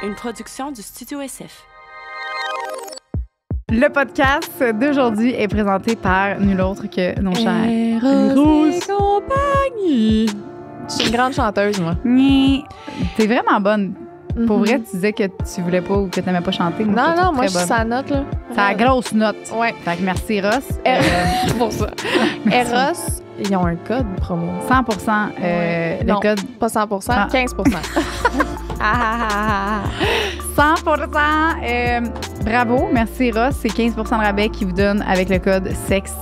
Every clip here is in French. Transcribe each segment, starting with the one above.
Une production du Studio SF. Le podcast d'aujourd'hui est présenté par nul autre que nos chers Eros et compagnie. Je suis une grande chanteuse, moi. T'es vraiment bonne. Pour vrai, tu disais que tu voulais pas ou que t'aimais pas chanter. Non, moi, je suis sa note, là. C'est la grosse note. Ouais. Fait que merci, Ross. Pour ça. Eros, ils ont un code promo. 100%. Le non, code. pas 100%, 15%. 100%. Bravo. Merci, Ross. C'est 15% de rabais qui vous donne avec le code sexe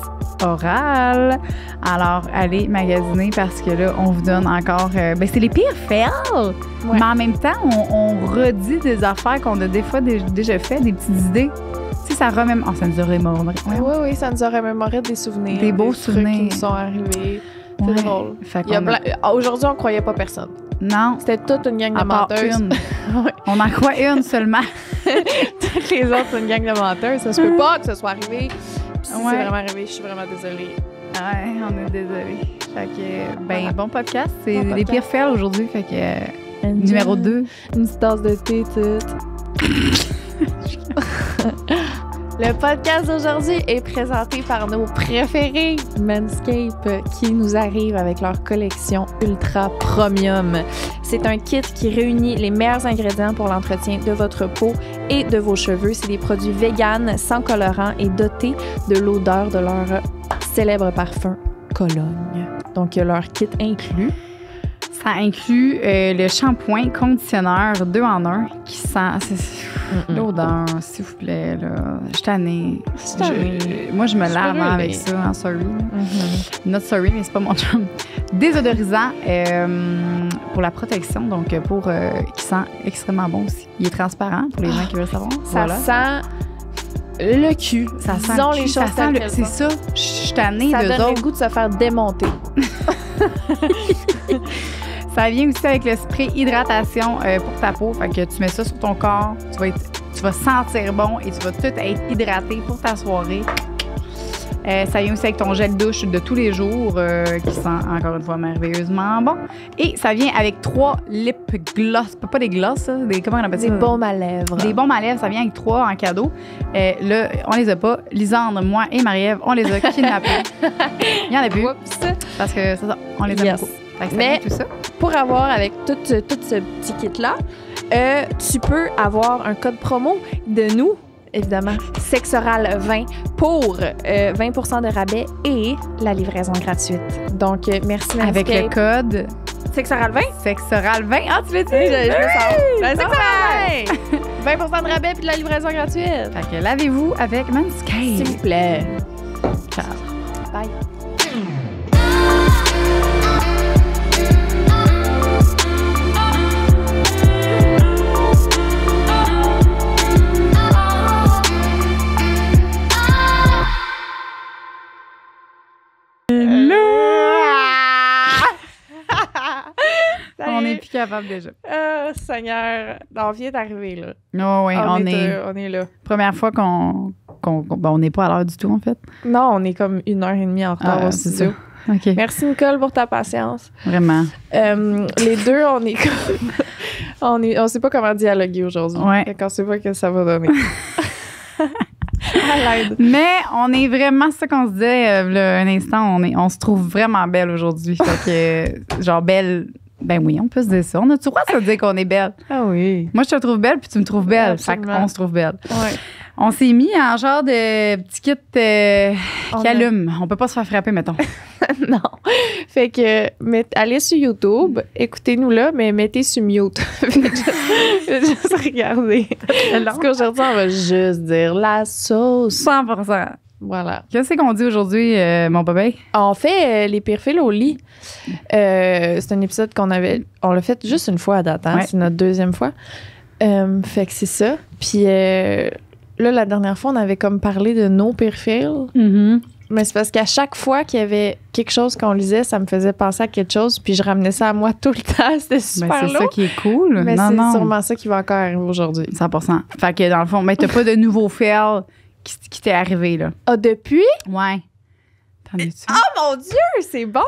oral. Alors, allez magasiner parce que là, on vous donne encore... c'est les pires fails! Ouais. Mais en même temps, on redit des affaires qu'on a des fois déjà fait, des petites idées. Tu sais, ça remémore... Oh, ça nous a remémoré. Oui, ça nous a remémoré des souvenirs. Des beaux souvenirs. Trucs qui nous sont arrivés. C'est drôle. Aujourd'hui, on croyait pas personne. Non. C'était toute une gang de menteuses. Ouais. On en croit une seulement. Toutes les autres, c'est une gang de menteuses. Ça se peut pas que ce soit arrivé. Puis si c'est vraiment arrivé, je suis vraiment désolée. Ouais, on est désolé. Fait que, bon podcast. C'est les pires fails aujourd'hui. Fait que, numéro 2. Une petite tasse de thé, toute. Le podcast d'aujourd'hui est présenté par nos préférés, Manscaped, qui nous arrive avec leur collection Ultra Premium. C'est un kit qui réunit les meilleurs ingrédients pour l'entretien de votre peau et de vos cheveux. C'est des produits véganes, sans colorant et dotés de l'odeur de leur célèbre parfum Cologne. Donc, leur kit inclut... Ça inclut le shampoing, conditionneur 2 en 1 qui sent... L'odeur, s'il vous plaît. Là. Je suis tannée. Moi, je me lave avec ça, en sorry. Not sorry, mais c'est pas mon chum. Désodorisant pour la protection, donc qui sent extrêmement bon aussi. Il est transparent pour les gens qui veulent savoir. Ça sent... le cul. Ça sent disons les choses telles qu'elles sont. C'est ça. Je suis tannée ça d'eux donne autres. le goût de se faire démonter. Ça vient aussi avec le spray hydratation pour ta peau. Fait que tu mets ça sur ton corps, tu vas sentir bon et tu vas tout être hydraté pour ta soirée. Ça vient aussi avec ton gel douche de tous les jours qui sent encore une fois merveilleusement bon. Et ça vient avec 3 lip gloss. Pas des gloss, ça. Comment on appelle ça? Des baumes à lèvres. Des baumes à lèvres. Ça vient avec 3 en cadeau. Là, on les a pas. Lisandre, moi et Marie-Ève, on les a kidnappés. Il y en a plus. Oups. Parce que c'est ça. On les aime beaucoup. Mais tout ça. Pour avoir avec tout ce petit kit-là, tu peux avoir un code promo de nous, évidemment, Sexoral 20 pour 20% de rabais et la livraison gratuite. Donc, merci Manscaped. Avec le code Sexoral 20? Sexoral 20. Ah, tu l'as dit? Je le sens. 20% de rabais puis de la livraison gratuite. Fait que lavez-vous avec Manscaped. S'il vous plaît. Ciao. Bye. On n'est plus capable déjà. Seigneur, on vient d'arriver là. Oh, oui, on est là. Première fois qu'on on n'est pas à l'heure du tout en fait. Non, on est comme 1h30 en retard au studio. Okay. Merci Nicole pour ta patience. Vraiment. Les deux, on est comme on sait pas comment dialoguer aujourd'hui. Ouais. On sait pas ce que ça va donner. À l'aide. Mais on est vraiment, c'est ça qu'on se disait un instant, on se trouve vraiment belle aujourd'hui. Fait que, genre belle, ben oui, on peut se dire ça. On a-tu le droit de se dire qu'on est belle? Ah oui. Moi, je te trouve belle, puis tu me trouves belle. Absolument. Fait qu'on se trouve belle. Ouais. On s'est mis en genre de petit kit qui allume. On peut pas se faire frapper, mettons. Non. Fait que, allez sur YouTube, écoutez-nous là, mais mettez sur mute. juste regarder. Parce qu'aujourd'hui, on va juste dire la sauce. 100%. Voilà. Qu'est-ce qu'on dit aujourd'hui, mon bébé? On fait les pires fils au lit. C'est un épisode on l'a fait juste une fois à date. Hein? Ouais. C'est notre 2e fois. Fait que c'est ça. Puis là, la dernière fois, on avait comme parlé de nos pires fils. Mm-hmm. Mais c'est parce qu'à chaque fois qu'il y avait quelque chose qu'on lisait, ça me faisait penser à quelque chose, puis je ramenais ça à moi tout le temps. C'était super lourd. C'est ça qui est cool. Mais c'est sûrement ça qui va encore arriver aujourd'hui. 100%. Fait que dans le fond, mais t'as pas de nouveaux fails qui t'est arrivé, là. Ah, depuis? Ouais. T'en es-tu? Oh mon Dieu, c'est bon!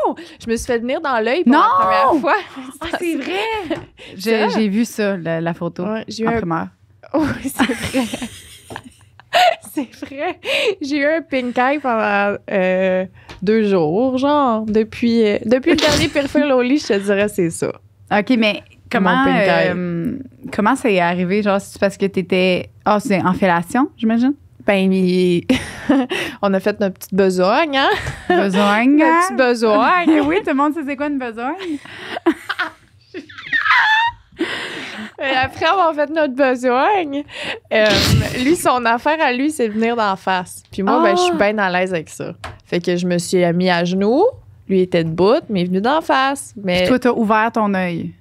Je me suis fait venir dans l'œil pour la première fois. C'est vrai! J'ai vu ça, la photo, j'ai eu en primaire. Oui, c'est vrai. C'est vrai. J'ai eu un pink eye pendant 2 jours, genre. Depuis le dernier périphérique au lit, je te dirais c'est ça. OK, mais comment c'est arrivé? Genre, c'est parce que t'étais... c'est en fellation, j'imagine? Ben, on a fait notre petite besogne, hein? Besogne? Notre petite besogne. Oui, tout le monde sait c'est quoi une besogne? Après avoir fait notre besogne, lui, son affaire à lui, c'est de venir d'en face. Puis moi, ben, je suis bien à l'aise avec ça. Fait que je me suis mis à genoux. Lui était debout, mais il est venu d'en face. Mais... Puis toi, t'as ouvert ton œil.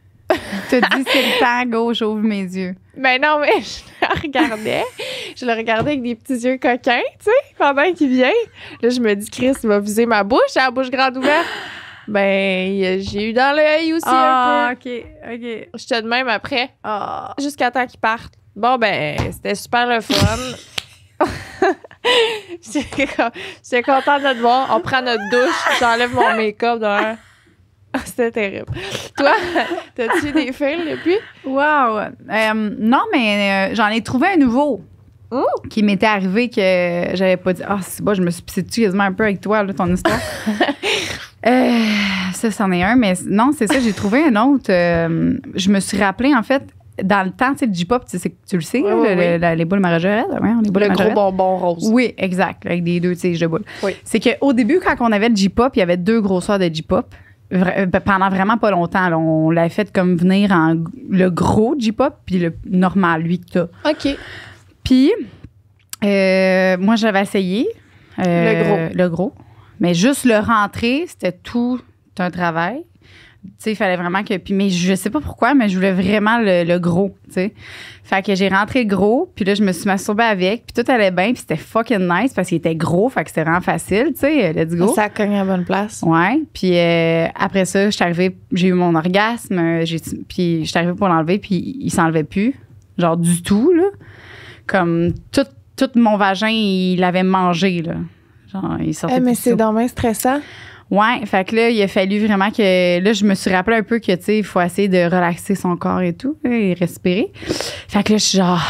T'as dit, c'est le temps, gauche, ouvre mes yeux. Ben non, mais je le regardais. Je le regardais avec des petits yeux coquins, tu sais, pendant qu'il vient. Là, je me dis, Chris, il va viser ma bouche, j'ai la bouche grande ouverte. Ben, j'ai eu dans l'œil aussi un peu. OK. J'étais de même après, jusqu'à temps qu'il parte. Bon, ben, c'était super le fun. J'étais contente de te voir. On prend notre douche, j'enlève mon make-up d'un. C'était terrible. Toi, t'as-tu des fils depuis? Wow! Non, mais j'en ai trouvé un nouveau qui m'était arrivé que j'avais pas dit. C'est bon, je me suis pissée dessus quasiment un peu avec toi, là, ton histoire. Ça, c'en est un, mais non, c'est ça, j'ai trouvé un autre. Je me suis rappelé, en fait, dans le temps, tu sais, le J-pop, tu le sais, les boules marogerettes. Le gros bonbon rose. Oui, exact, avec des 2 tiges de boules. Oui. C'est qu'au début, quand on avait le J-pop, il y avait 2 grosseurs de J-pop. Pendant vraiment pas longtemps, là, on l'avait fait comme venir en le gros J-pop puis le normal, lui que t'as. OK. Puis, moi, j'avais essayé. Le gros. Mais juste le rentrer, c'était tout un travail. Tu sais, il fallait vraiment que... mais je sais pas pourquoi, mais je voulais vraiment le gros, tu sais. Fait que j'ai rentré le gros, puis là, je me suis masturbée avec, puis tout allait bien, puis c'était fucking nice parce qu'il était gros, fait que c'était vraiment facile, tu sais, let's go. Ça cogne à la bonne place. Ouais, puis après ça, j'ai eu mon orgasme, puis je suis arrivée pour l'enlever, puis il s'enlevait plus, genre du tout, là. Comme tout mon vagin, il l'avait mangé, là. Genre, il sortait mais plus c'est dommage stressant. Ouais, fait que là, il a fallu vraiment que... Là, je me suis rappelé un peu que, tu sais, il faut essayer de relaxer son corps et tout, et respirer. Fait que là, je suis genre...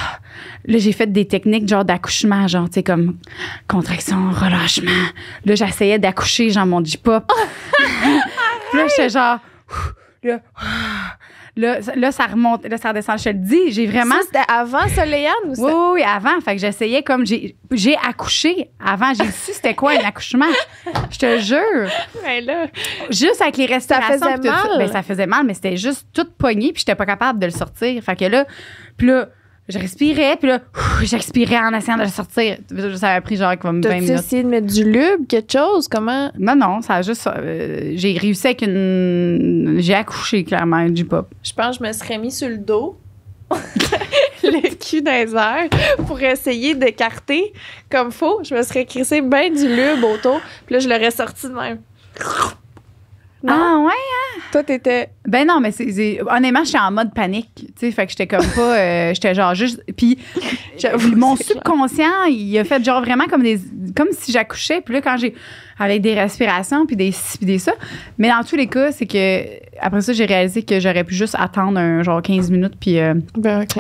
Là, j'ai fait des techniques genre d'accouchement, genre, tu sais, comme contraction, relâchement. Là, j'essayais d'accoucher, genre, mon J-pop. Puis là, j'étais genre... Là, ça remonte, là, ça redescend. Je te le dis, j'ai vraiment... Ça, c'était avant ça, Léane? Ou ça? Oui, avant. Fait que j'essayais comme... J'ai accouché avant. J'ai su c'était quoi un accouchement. Je te jure. Mais là... Juste avec les respirations. Ça faisait mal? Ben, ça faisait mal, mais c'était juste tout pogné, puis j'étais pas capable de le sortir. Fait que là... Puis là, je respirais, puis là, j'expirais en essayant de le sortir. Ça a pris genre comme 20 minutes. T'as-tu essayé de mettre du lube, quelque chose? Comment? Non, ça a juste... j'ai réussi avec une... J'ai accouché, clairement, un J-pop. Je pense que je me serais mis sur le dos, le cul dans les airs, pour essayer d'écarter comme faut. Je me serais crissé bien du lube autour, puis là, je l'aurais sorti de même. Non? Ah, ouais, hein? Toi, t'étais... Ben non, mais honnêtement, j'étais en mode panique, tu sais, fait que j'étais comme pas... j'étais genre juste... Puis mon subconscient, il a fait genre vraiment comme si j'accouchais, puis là, quand j'ai... Avec des respirations, puis des ci, puis des ça. Mais dans tous les cas, c'est que... Après ça, j'ai réalisé que j'aurais pu juste attendre genre 15 minutes, puis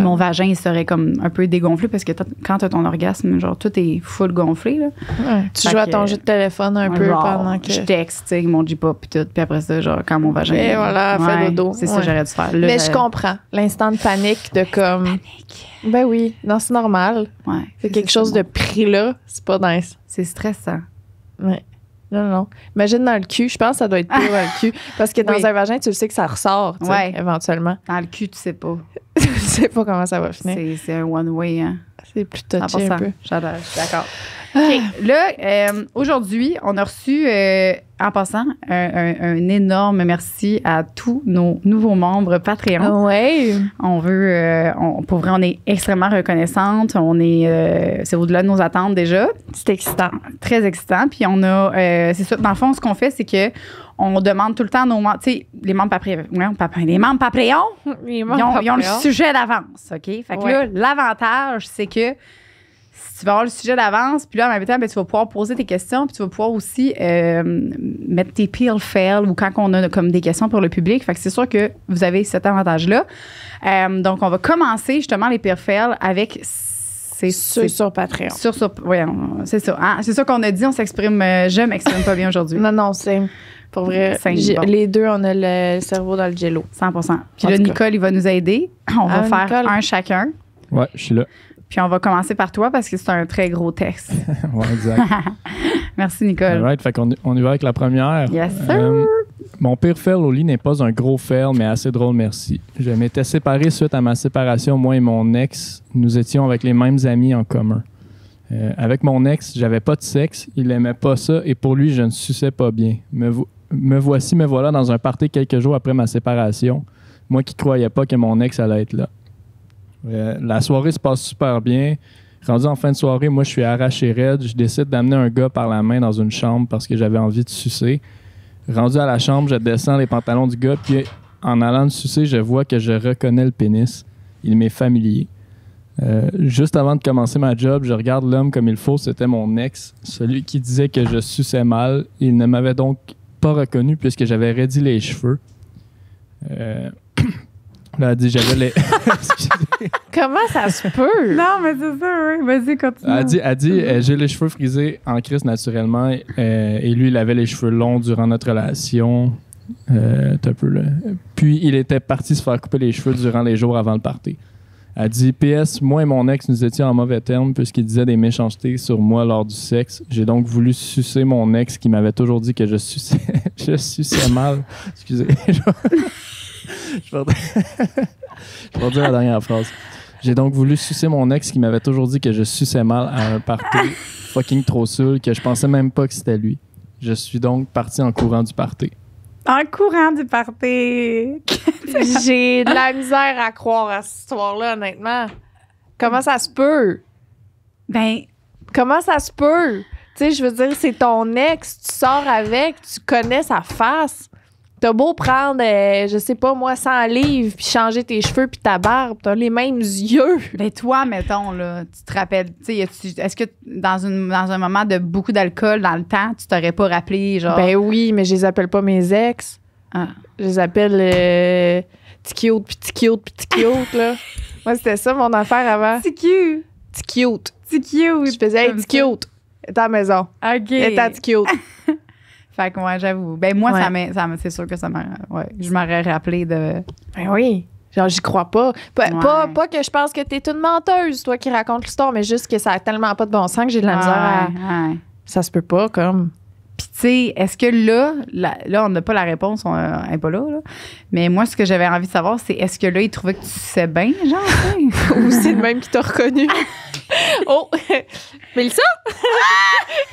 mon vagin, il serait comme un peu dégonflé, parce que quand t'as ton orgasme, genre, tout est full gonflé, là. Ouais, tu joues à ton jeu de téléphone un peu pendant que... Je texte, tu sais, mon J-pop, puis tout. Puis après ça, genre, quand mon vagin... Et voilà, fait dodo. C'est ça que j'aurais dû faire. Là, mais je comprends. L'instant de panique de comme... Panique. Ben oui. Non, c'est normal. Ouais. C'est quelque chose de pris là. C'est pas nice. C'est stressant. Ouais. Non. Imagine dans le cul. Je pense que ça doit être pire dans le cul. Parce que dans un vagin, tu le sais que ça ressort, tu sais, éventuellement. Dans le cul, tu sais pas. Tu sais pas comment ça va finir. C'est un one-way, hein. C'est plus touché un peu. J'adore, je suis d'accord. OK. Là, aujourd'hui, on a reçu, en passant, un énorme merci à tous nos nouveaux membres Patreon. Oui. On veut, pour vrai, on est extrêmement reconnaissante. C'est au-delà de nos attentes déjà. C'est excitant. Très excitant. Puis on a, c'est ça, dans le fond, ce qu'on fait, c'est que on demande tout le temps à nos membres, tu sais, les membres Patreon, ils ont le sujet d'avance, OK? Fait que là, l'avantage, c'est que tu vas avoir le sujet d'avance, puis là, en même temps, ben, tu vas pouvoir poser tes questions, puis tu vas pouvoir aussi mettre tes peel fails ou quand on a comme des questions pour le public. Fait que c'est sûr que vous avez cet avantage-là. Donc, on va commencer justement les peel fails avec... C'est sur Patreon. Oui, c'est ça. Hein? C'est ça qu'on a dit, je m'exprime pas bien aujourd'hui. Non, c'est... Pour vrai, les deux, on a le cerveau dans le jello. 100%. Puis là, Nicole, il va nous aider. On va faire Nicole. un chacun. Ouais, je suis là. Puis on va commencer par toi parce que c'est un très gros texte. Ouais, exact. Merci, Nicole. All right, fait qu'on y va avec la première. Yes, sir. Mon pire fail au lit n'est pas un gros fail, mais assez drôle, merci. Je m'étais séparé suite à ma séparation, moi et mon ex. Nous étions avec les mêmes amis en commun. Avec mon ex, j'avais pas de sexe, il aimait pas ça et pour lui, je ne suçais pas bien. Me voilà dans un party quelques jours après ma séparation. Moi qui croyais pas que mon ex allait être là. La soirée se passe super bien. Rendu en fin de soirée, moi, je suis arraché raide. Je décide d'amener un gars par la main dans une chambre parce que j'avais envie de sucer. Rendu à la chambre, je descends les pantalons du gars, puis en allant le sucer, je vois que je reconnais le pénis. Il m'est familier. Juste avant de commencer ma job, je regarde l'homme comme il faut. C'était mon ex, celui qui disait que je suçais mal. Il ne m'avait donc pas reconnu puisque j'avais raidi les cheveux. Là, elle dit, j'avais les... Comment ça se peut? Non, mais c'est ça, oui. Vas-y, continue. Elle dit j'ai les cheveux frisés en crise naturellement. Et lui, il avait les cheveux longs durant notre relation. T'as un peu, là. Puis, il était parti se faire couper les cheveux durant les jours avant le party. Elle dit, PS, moi et mon ex, nous étions en mauvais termes puisqu'il disait des méchancetés sur moi lors du sexe. J'ai donc voulu sucer mon ex qui m'avait toujours dit que je suçais mal. Excusez. Je vais dire la dernière phrase. J'ai donc voulu sucer mon ex qui m'avait toujours dit que je suçais mal à un party fucking trop saoul que je pensais même pas que c'était lui. Je suis donc parti en courant du party. En courant du party! J'ai de la misère à croire à cette histoire-là, honnêtement. Comment ça se peut? Ben, comment ça se peut? Tu sais, je veux dire, c'est ton ex, tu sors avec, tu connais sa face. T'as beau prendre, je sais pas moi, 100 livres, puis changer tes cheveux puis ta barbe, t'as les mêmes yeux. Ben toi, mettons, là, tu te rappelles, tu sais, est-ce que dans un moment de beaucoup d'alcool dans le temps, tu t'aurais pas rappelé, genre... Ben oui, mais je les appelle pas mes ex. Ah. Je les appelle Tiki-Cute, puis Tiki-Cute, puis Tiki-Cute, là. Moi, c'était ça mon affaire avant. Tiki-Cute. Tiki-Cute. Tiki-Cute. Je faisais, hey, Tiki-Cute, elle est à la maison. OK. Elle est à Tiki-Cute. Fait que moi, j'avoue. Ben moi, ouais. c'est sûr que ça m'a... Ouais, je m'aurais rappelé de... Ben oui. Genre, j'y crois pas. Pas que je pense que t'es une menteuse, toi, qui raconte l'histoire, mais juste que ça a tellement pas de bon sens que j'ai de la misère à... Ouais. Ça se peut pas, comme... Puis, tu sais, est-ce que là, on n'a pas la réponse, on n'est pas là, mais moi, ce que j'avais envie de savoir, c'est est-ce que là, il trouvait que tu sais bien, genre, ou c'est le même qui t'a reconnu? Oh! Mélissa?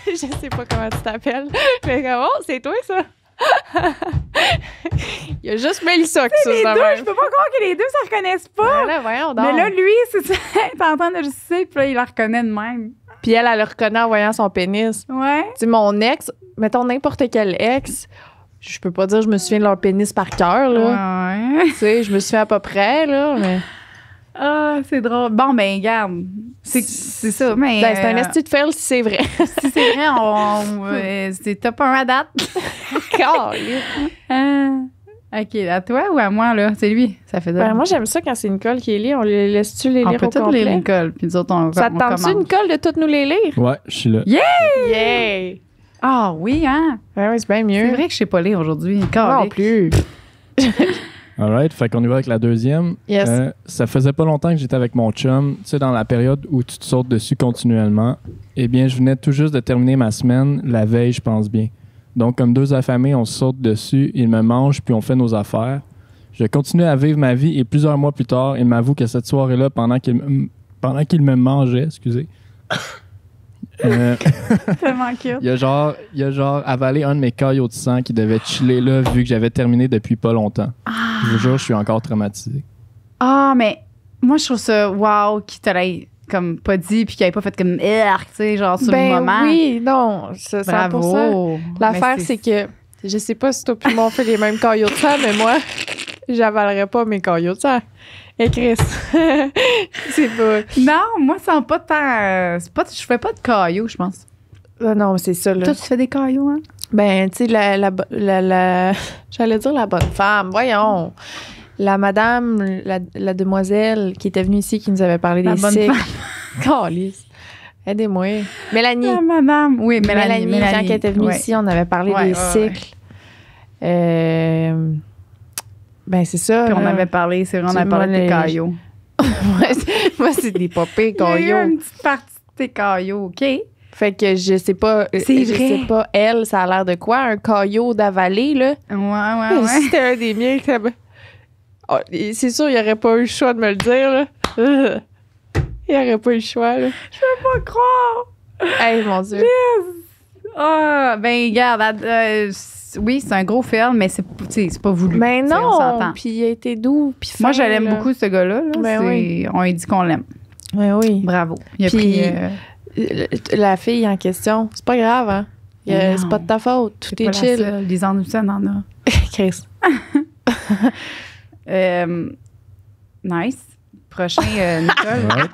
Je sais pas comment tu t'appelles, mais comment? C'est toi, ça? Il y a juste Mélissa qui les deux, je peux pas croire que les deux se reconnaissent pas. Là, voyons donc. Mais là, lui, c'est ça, t'es en train de le sucer, puis là, il la reconnaît de même. Puis elle le reconnaît en voyant son pénis. Ouais. Tu sais, mon ex, mettons n'importe quel ex, je peux pas dire que je me souviens de leur pénis par cœur, là. Ouais. Tu sais, je me souviens à peu près, là, mais... Ah, c'est drôle. Bon, ben, regarde. C'est ça, mais... Ben, c'est un esti de fail si c'est vrai. Si c'est vrai, c'est top 1 à date. OK, à toi ou à moi, là? C'est lui. Ça fait ben, moi, j'aime ça quand c'est Nicole qui les lit. On les laisse-tu les lire au complet? On peut tous les Nicole, puis nous autres, on ça te tente-tu, Nicole, de toutes nous les lire? Ouais, je suis là. Yeah! Yeah! Ah oui, hein? Ben oui, c'est bien mieux. C'est vrai que je sais pas lire aujourd'hui. Non plus. All right, fait qu'on y va avec la deuxième. Yes. Ça faisait pas longtemps que j'étais avec mon chum. Tu sais, dans la période où tu te sautes dessus continuellement. Eh bien, je venais tout juste de terminer ma semaine, la veille, je pense bien. Donc, comme deux affamés, on se saute dessus, il me mange, puis on fait nos affaires. Je continue à vivre ma vie et plusieurs mois plus tard, il m'avoue que cette soirée-là, pendant qu'il me mangeait, excusez, Tellement cute. il a genre avalé un de mes caillots de sang qui devait chiller là, vu que j'avais terminé depuis pas longtemps. Je vous jure, je suis encore traumatisé. Ah, mais moi, je trouve ça wow qu'il te l'ait comme pas dit puis qu'il n'avait pas fait comme tu sais, genre sur le moment. Oui, non, c'est ça. Bravo. L'affaire, c'est que je sais pas si toi puis moi on fait les mêmes caillots de sang, mais moi, j'avalerais pas mes caillots de sang. Et Chris, c'est pas... Non, moi, ça n'a pas tant... je fais pas de cailloux, je pense. Ah non, c'est ça, là. Toi, tu fais des cailloux, hein? Ben, tu sais, j'allais dire la bonne femme. Voyons. La madame, la demoiselle qui était venue ici, qui nous avait parlé La des bonne cycles. femme. Calisse. Aidez-moi. Mélanie. Ah, madame. Oui, Mélanie. Quand elle était venue ici, on avait parlé des cycles. Ben, c'est ça. Puis on avait parlé, c'est vrai, on avait parlé des cailloux. Moi, c'est des popées Il y a eu cailloux. une petite partie de tes cailloux, OK? Fait que je sais pas. C'est je vrai. sais pas, elle, ça a l'air de quoi? Un caillot d'avaler, là? Ouais. Si c'était un des miens, oh, c'est sûr, il aurait pas eu le choix de me le dire, là. Il aurait pas eu le choix, là. Je peux pas croire. Hey, mon Dieu. Ah, ben, regarde, oui, c'est un gros film, mais c'est pas voulu. Mais Tu sais, on non! s'entend. Puis il a été doux, puis Moi, fin, je l'aime là. beaucoup, ce gars-là. Là. Ben oui. On lui dit qu'on l'aime. Ben oui. Bravo. Il a Puis, pris... la fille en question, c'est pas grave, hein? Non. C'est pas de ta faute. Tout c'est est pas chill. la seule. Les Anoussen en a. Chris. Nice. Prochain, Nicole.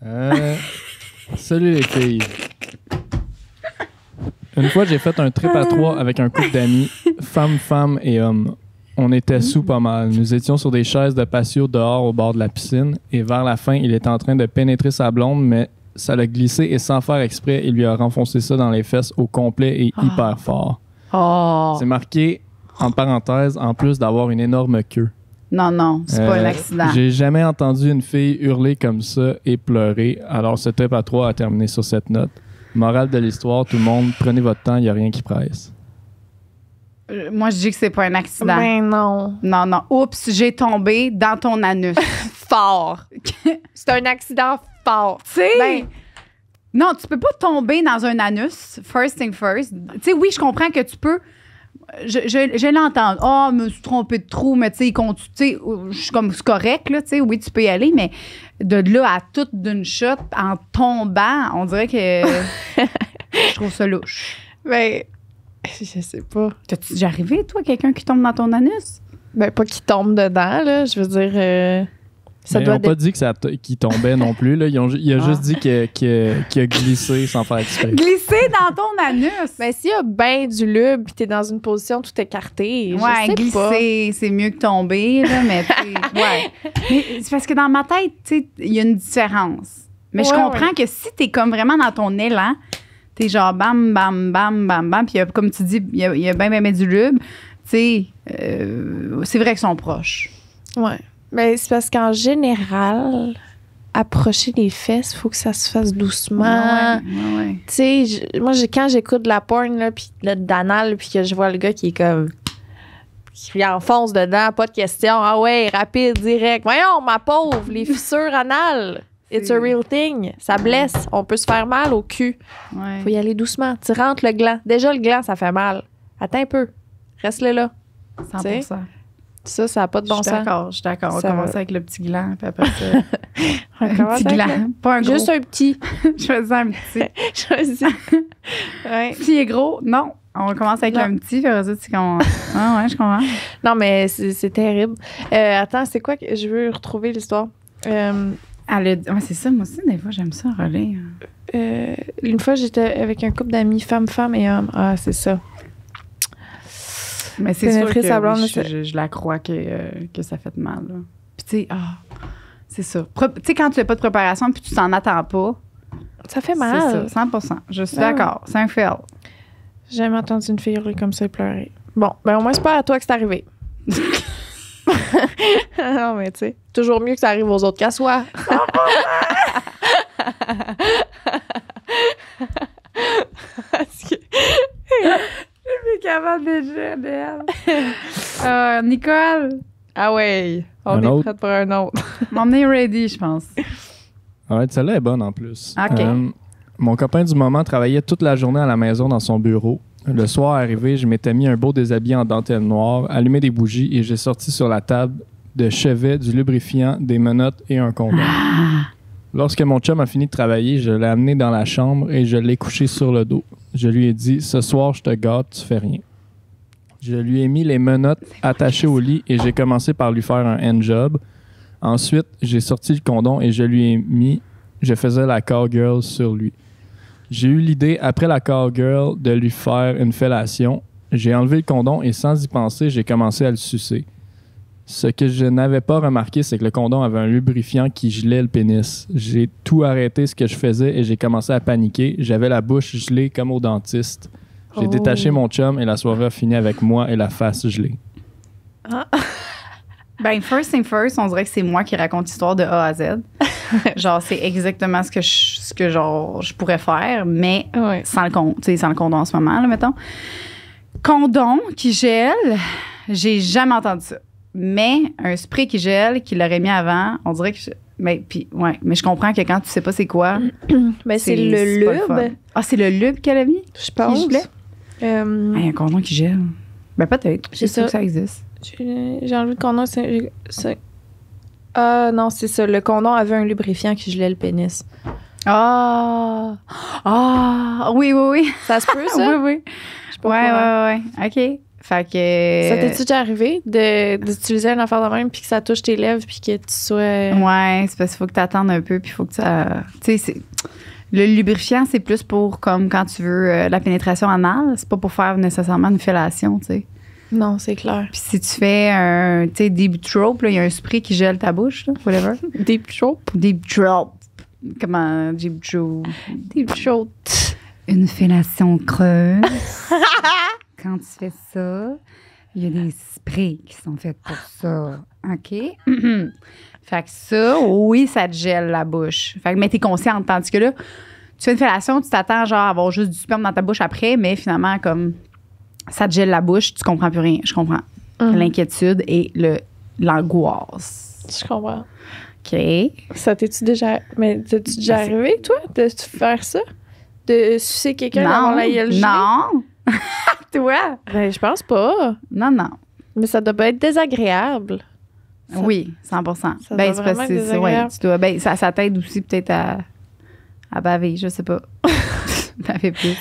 Ouais. Salut les filles. Une fois, j'ai fait un trip à 3 avec un couple d'amis, femme et homme. On était sous pas mal. Nous étions sur des chaises de patio dehors au bord de la piscine et vers la fin, il était en train de pénétrer sa blonde, mais ça l'a glissé et sans faire exprès, il lui a renfoncé ça dans les fesses au complet et hyper fort. Oh. C'est marqué, en parenthèse, en plus d'avoir une énorme queue. Non, c'est pas un accident. J'ai jamais entendu une fille hurler comme ça et pleurer. Alors, ce trip à 3 a terminé sur cette note. Morale de l'histoire, tout le monde, prenez votre temps, il n'y a rien qui presse. Moi, je dis que c'est pas un accident. Ben non. Non. Oups, j'ai tombé dans ton anus. Fort. C'est un accident fort. Tu sais, Ben, non, tu peux pas tomber dans un anus, first thing first. Tu sais, oui, je comprends que tu peux... Je l'entends. Ah, me suis trompée de trou, mais tu sais, je suis comme, c'est correct, là, tu sais, oui, tu peux y aller, mais de là à toute d'une shot, en tombant, on dirait que je trouve ça louche. ben, je sais pas. T'as-tu déjà arrivé, toi, quelqu'un qui tombe dans ton anus? Ben, pas qu'il tombe dedans, là. Je veux dire, ça Mais ils doit n'ont pas dit que qu'il tombait non plus. Là. Il a juste dit qu'il a glissé sans faire exprès. Glisser dans ton anus! Ben, s'il y a ben du lube pis t'es dans une position tout écartée, Ouais, je sais glisser, c'est mieux que tomber, là, mais tu sais, ouais. Mais c'est parce que dans ma tête, tu sais, il y a une différence. Mais je Ouais, comprends que si t'es comme vraiment dans ton élan, t'es genre bam, bam, bam, bam, bam, puis comme tu dis, il y a ben du lube, tu sais, c'est vrai qu'ils sont proches. Ouais. Ben, c'est parce qu'en général, approcher les fesses, il faut que ça se fasse doucement. Ouais. Tu sais, moi, quand j'écoute de la porn, là, puis d'anal, puis que je vois le gars qui est comme... qui enfonce dedans, pas de question. Ah ouais, rapide, direct. Voyons, ma pauvre, les fissures anales. It's a real thing. Ça blesse. On peut se faire mal au cul. Ouais. Faut y aller doucement. Tu rentres le gland. Déjà, le gland, ça fait mal. Attends un peu. Reste là. 100%. Ça n'a pas de bon sens. Je suis d'accord. On va Ça commencer va. avec le petit gland, puis après ça, On un commence petit avec gland. Pas un gros. Juste un petit. Je faisais un petit. Choisis. Ouais. S'il est gros, non. On va commencer avec Non. un petit, puis après ça, tu comprends. Ah ouais, je comprends. Non, mais c'est terrible. Attends, c'est quoi que je veux retrouver l'histoire? Ouais, c'est ça, moi aussi, des fois, j'aime ça relire. Une fois, j'étais avec un couple d'amis, femme et homme. Ah, c'est ça. Mais c'est sûr Pénétrer que sa blonde, oui, mais je la crois que ça fait mal. Là. Puis tu sais, c'est ça. Tu sais, quand tu n'as pas de préparation puis tu t'en attends pas, Ça fait c'est mal. ça, 100%. Je suis Ah ouais. d'accord. C'est un fail. J'ai jamais entendu une fille hurler comme ça et pleurer. Bon, ben au moins, c'est pas à toi que c'est arrivé. Non, mais tu sais, toujours mieux que ça arrive aux autres qu'à soi. Parce que- plus capable déjà, Nicole, Ah ouais, on Un est autre? prête pour un autre. on est ready, je pense. Ouais, celle-là est bonne en plus. OK. Mon copain du moment travaillait toute la journée à la maison dans son bureau. Le soir arrivé, je m'étais mis un beau déshabillé en dentelle noire, allumé des bougies et j'ai sorti sur la table de chevet, du lubrifiant, des menottes et un condom. Lorsque mon chum a fini de travailler, je l'ai amené dans la chambre et je l'ai couché sur le dos. Je lui ai dit « Ce soir, je te gâte, tu fais rien ». Je lui ai mis les menottes attachées au lit et j'ai commencé par lui faire un handjob. Ensuite, j'ai sorti le condom et je faisais la cowgirl sur lui. J'ai eu l'idée, après la cowgirl, de lui faire une fellation. J'ai enlevé le condom et sans y penser, j'ai commencé à le sucer. Ce que je n'avais pas remarqué, c'est que le condom avait un lubrifiant qui gelait le pénis. J'ai tout arrêté ce que je faisais et j'ai commencé à paniquer. J'avais la bouche gelée comme au dentiste. J'ai détaché mon chum et la soirée a fini avec moi et la face gelée. Ah. Ben, first thing first, on dirait que c'est moi qui raconte l'histoire de A à Z. Genre, c'est exactement ce que je pourrais faire, mais sans le condom en ce moment, là, mettons. Condom qui gèle, j'ai jamais entendu ça. Mais un spray qui gèle, qu'il l'aurait mis avant, on dirait que... mais je comprends que quand tu sais pas c'est quoi... Ben, c'est le lube. Ah, c'est le lube qu'elle a mis? Je pense. Un condom qui gèle. Ben, peut-être. C'est ça. Que ça existe. J'ai enlevé le condom. Ah, non, c'est ça. Le condom avait un lubrifiant qui gelait le pénis. Ah! Ah! Oui. Ça se peut, ça? Oui. Ouais. OK. Fait que... Ça t'est-tu déjà arrivé d'utiliser une affaire de même puis que ça touche tes lèvres puis que tu sois... Ouais, c'est parce qu'il faut que tu attendes un peu puis il faut que ça... Tu sais, le lubrifiant, c'est plus pour comme quand tu veux la pénétration anale. C'est pas pour faire nécessairement une fellation, tu sais. Non, c'est clair. Puis si tu fais un, tu sais, deep throat, il y a un spray qui gèle ta bouche, là, whatever. Deep throat? Deep throat. Comment? Deep throat. Deep throat. Une fellation creuse. Quand tu fais ça, il y a des sprays qui sont faits pour ça. OK? Fait que ça, oui, ça te gèle la bouche. Fait que, mais t'es consciente. Tandis que là, tu fais une fellation, tu t'attends genre à avoir juste du sperme dans ta bouche après, mais finalement, comme ça te gèle la bouche, tu comprends plus rien. Je comprends. L'inquiétude et l'angoisse. Je comprends. OK. Ça t'es-tu déjà... Mais t'es-tu déjà arrivé, toi, de faire ça? De sucer quelqu'un avant la gueule gelée? Non. Toi? Ben, je pense pas. Non. Mais ça doit pas être désagréable. Oui, 100%. Ça Ben, doit c'est vraiment parce être que désagréable. tu dois, ben, ça t'aide aussi peut-être à baver, je sais pas. Baver plus.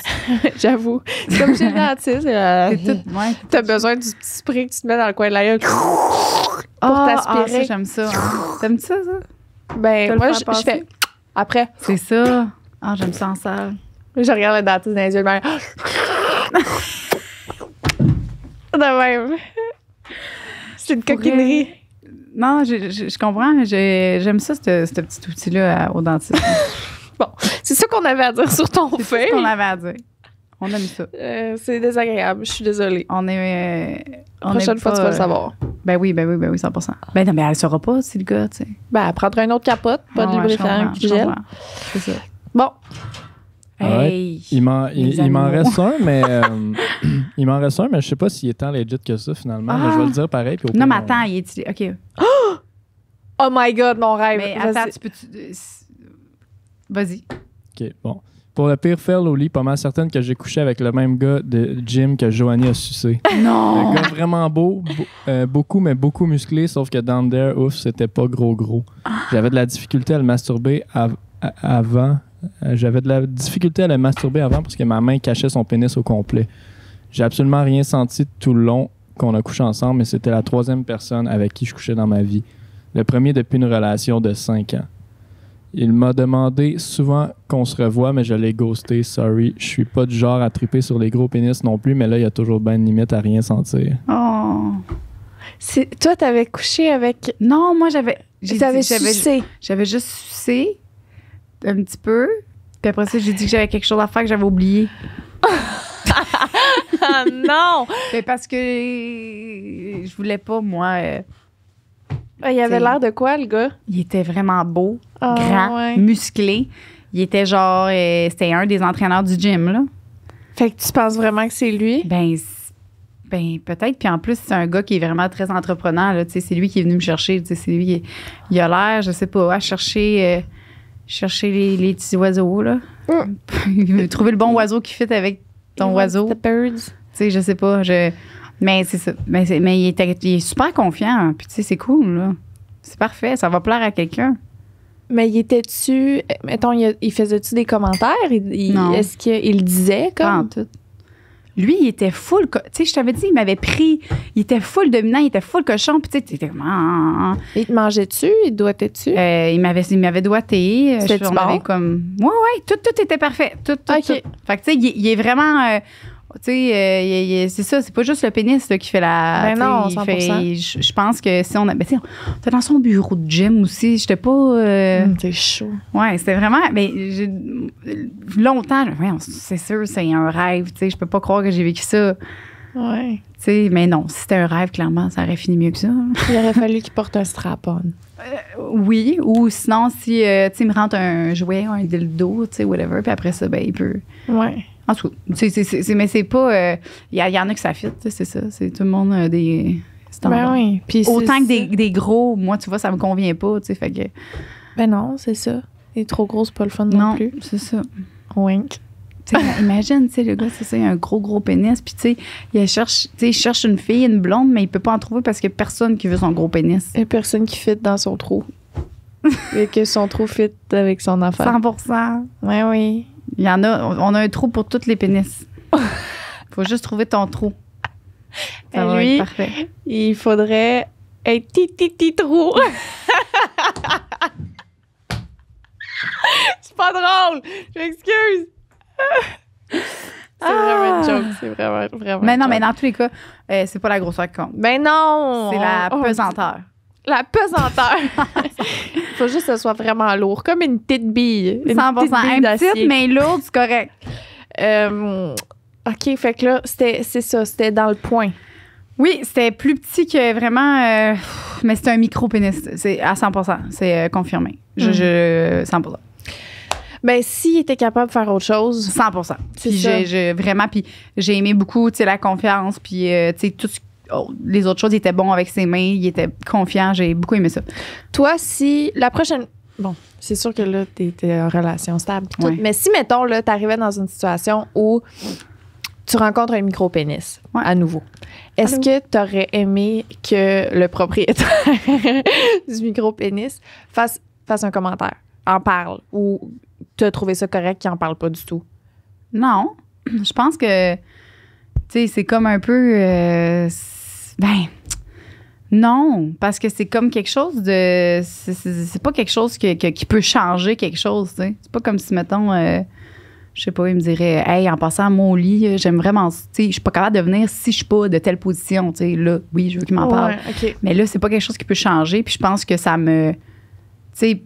J'avoue. C'est comme chez le dentiste. C'est tout, ouais. T'as besoin du petit spray que tu te mets dans le coin de la gueule pour t'aspirer. Ça, j'aime ça. Hein. T'aimes-tu ça? Ben, moi, je fais après. C'est ça. Ah, j'aime ça en salle. Je regarde le dentiste dans les yeux de même. De même. C'est une coquinerie. Non, je comprends, mais j'aime ça, ce petit outil-là au dentiste. Bon, c'est ça qu'on avait à dire sur ton fait. C'est ça qu'on avait à dire. On aime ça. C'est désagréable, je suis désolée. Prochaine fois, tu vas le savoir. Ben oui, 100%. Ben non, mais elle le saura pas, c'est le gars, tu sais. Ben, elle prendra une autre capote, pas de lubrifiant qui gèle. C'est ça. Bon. Hey, il m'en reste un, mais il m'en reste un, mais je sais pas s'il est tant legit que ça finalement. Mais je vais le dire pareil. Puis non, mais attends, il est OK. Oh my God, mon rêve. Mais attends, tu peux. Vas-y. OK, bon. Pour le pire fail au lit, pas mal certaine que j'ai couché avec le même gars de gym que Joanie a sucé. Non! Un gars vraiment beau, beaucoup musclé, sauf que down there, ouf, c'était pas gros. J'avais de la difficulté à le masturber avant. J'avais de la difficulté à le masturber avant parce que ma main cachait son pénis au complet. J'ai absolument rien senti tout le long qu'on a couché ensemble, mais c'était la 3e personne avec qui je couchais dans ma vie. Le premier depuis une relation de 5 ans. Il m'a demandé souvent qu'on se revoie, mais je l'ai ghosté, sorry. Je suis pas du genre à triper sur les gros pénis non plus, mais là, il y a toujours bien une limite à rien sentir. Oh! Toi, t'avais couché avec... Non, moi, j'avais sucé. J'avais juste sucé un petit peu. Puis après ça, j'ai dit que j'avais quelque chose à faire que j'avais oublié. Ah non! Mais parce que je voulais pas, moi... il avait l'air de quoi, le gars? Il était vraiment beau, grand, musclé. Il était genre... c'était un des entraîneurs du gym, là. Fait que tu penses vraiment que c'est lui? Ben peut-être. Puis en plus, c'est un gars qui est vraiment très entreprenant, là. Tu sais, c'est lui qui est venu me chercher. Tu sais, c'est lui il a l'air, je sais pas, à chercher les petits oiseaux, là. Il veut trouver le bon oiseau qui fit avec ton oiseau. The birds. Tu sais, je sais pas. Mais c'est ça. Mais il est super confiant. Puis tu sais, c'est cool, là. C'est parfait. Ça va plaire à quelqu'un. Mais il était-tu... Mettons, il faisait-tu des commentaires? Non. Est-ce qu'il disait comme... Pas en tout. lui, il était full. Tu sais, je t'avais dit, il m'avait pris. Il était full dominant, il était full cochon. Puis, tu sais, t'étais comme. Il te mangeait-tu? Il te doigtait-tu? Il m'avait doigté. C'était-tu bon? Ouais, tout était parfait. Tout. OK. Fait que, tu sais, il est vraiment. Tu sais, c'est ça, c'est pas juste le pénis là, qui fait la. Ben non, 100%. Je pense que si on a. Ben, tu sais, on était dans son bureau de gym aussi. J'étais pas. C'est chaud. Ouais, c'était vraiment. Ben, longtemps, c'est sûr, c'est un rêve. Tu sais, je peux pas croire que j'ai vécu ça. Ouais. Tu sais, mais non, si c'était un rêve, clairement, ça aurait fini mieux que ça. Il aurait fallu qu'il porte un strap-on. Oui, ou sinon, si tu sais, il me rentre un jouet, un dildo, tu sais, whatever, puis après ça, ben, il peut. Ouais. En tout cas, mais c'est pas. Il y en a que ça fit, c'est ça. C'est tout le monde des standards. Ben oui. Puis autant que des gros, moi, tu vois, ça me convient pas, tu sais, fait que. Ben non, c'est ça. Il est trop gros, c'est pas le fun non plus. C'est ça. Wink. T'sais, imagine, tu sais, le gars, c'est ça, il a un gros pénis, puis tu sais, il cherche une fille, une blonde, mais il peut pas en trouver parce qu'il y a personne qui veut son gros pénis. Il y a personne qui fit dans son trou. Et que son trou fit avec son affaire. 100%. Ouais, oui. Il y en a, on a un trou pour tous les pénis. Faut juste trouver ton trou. Ça va lui, être parfait. Il faudrait un petit trou. C'est pas drôle. Je m'excuse. C'est vraiment une joke. C'est vraiment. Mais non, mais dans tous les cas, c'est pas la grosseur qui compte. Ben non. C'est la pesanteur. La pesanteur. Il faut juste que ce soit vraiment lourd, comme une petite bille. Une 100%. petite bille d'acier. Petite, mais lourde, c'est correct. OK, fait que là, c'est ça, c'était dans le point. Oui, c'était plus petit que vraiment... mais c'était un micro-pénis. C'est à 100%. C'est confirmé. 100%. Ben, s'il était capable de faire autre chose... 100%. C'est Puis ça. vraiment, puis j'ai aimé beaucoup, tu sais, la confiance, puis, tu sais, tout les autres choses, il était bon avec ses mains, il était confiant, j'ai beaucoup aimé ça. Toi, si la prochaine... Bon, c'est sûr que là, t'es en relation stable pis tout, Ouais. mais si, mettons, là, t'arrivais dans une situation où tu rencontres un micro-pénis, Ouais. à nouveau, est-ce que t'aurais aimé que le propriétaire du micro-pénis fasse un commentaire, en parle, ou t'as trouvé ça correct qu'il en parle pas du tout? Non, je pense que, tu sais, c'est comme un peu... ben, non, parce que c'est comme quelque chose de... C'est pas quelque chose qui peut changer quelque chose, tu sais. C'est pas comme si, mettons, je sais pas, il me dirait, hey, en passant à mon lit, j'aime vraiment, tu sais, je suis pas capable de venir si je suis pas de telle position, tu sais. Là, oui, je veux qu'il m'en parle. Ouais, OK. Mais là, c'est pas quelque chose qui peut changer, puis je pense que ça me... Tu sais,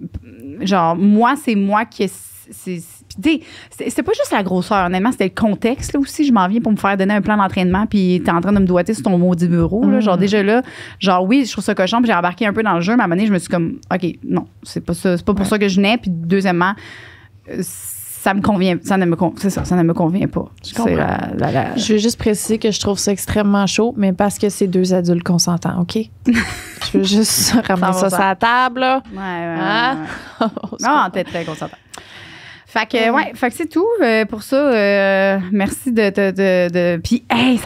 genre, moi, c'est moi qui... C'est pas juste la grosseur, honnêtement, c'était le contexte là aussi. Je m'en viens pour me faire donner un plan d'entraînement, puis t'es en train de me doigter sur ton maudit bureau. Là, genre, déjà là, genre, oui, je trouve ça cochon, puis j'ai embarqué un peu dans le jeu, mais à un moment donné, je me suis comme, OK, non, c'est pas ça, c'est pas pour ça que je venais. Puis deuxièmement, ça me convient, ça ne me convient pas. Je comprends. Je veux juste préciser que je trouve ça extrêmement chaud, mais parce que c'est deux adultes consentants, OK? Je veux juste ramener ça sur la table, là. Ouais, Hein? Non, t'es très consentant. Fait que, fait que c'est tout pour ça. Merci de puis, hey,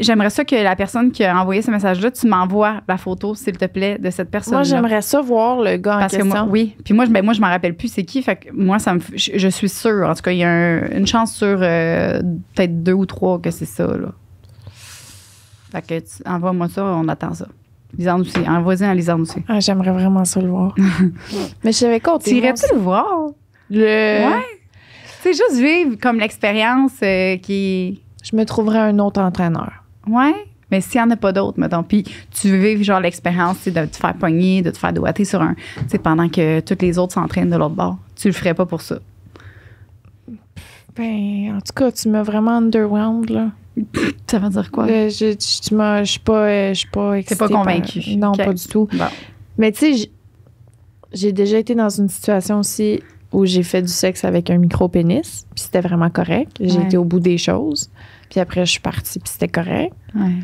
j'aimerais ça que la personne qui a envoyé ce message-là, tu m'envoies la photo, s'il te plaît, de cette personne-là. Moi, j'aimerais ça voir le gars Parce en que question. moi, oui. Puis moi, je m'en rappelle plus c'est qui. Fait que moi, je suis sûre. En tout cas, il y a une chance sur peut-être 2 ou 3 que c'est ça, là. Fait que envoie-moi ça, on attend ça. Lisanne aussi. Envoie-y à Lisanne aussi. Ah, j'aimerais vraiment ça le voir. Mais je savais compter. Tu irais-tu le voir? Ouais. C'est juste vivre comme l'expérience qui... Je me trouverais un autre entraîneur. Ouais. Mais s'il n'y en a pas d'autres, mettons, puis tu veux vivre genre l'expérience de te faire pogner, de te faire doigter sur un... Tu sais, pendant que tous les autres s'entraînent de l'autre bord. Tu le ferais pas pour ça. Ben, en tout cas, tu m'as vraiment underwhelmed, là. Ça veut dire quoi? Je suis pas excitée. T'es pas convaincue. Non, Okay. pas du tout. Bon. Mais tu sais, j'ai déjà été dans une situation aussi où j'ai fait du sexe avec un micro-pénis, puis c'était vraiment correct. J'ai Ouais. été au bout des choses. Puis après, je suis partie, puis c'était correct. Ouais.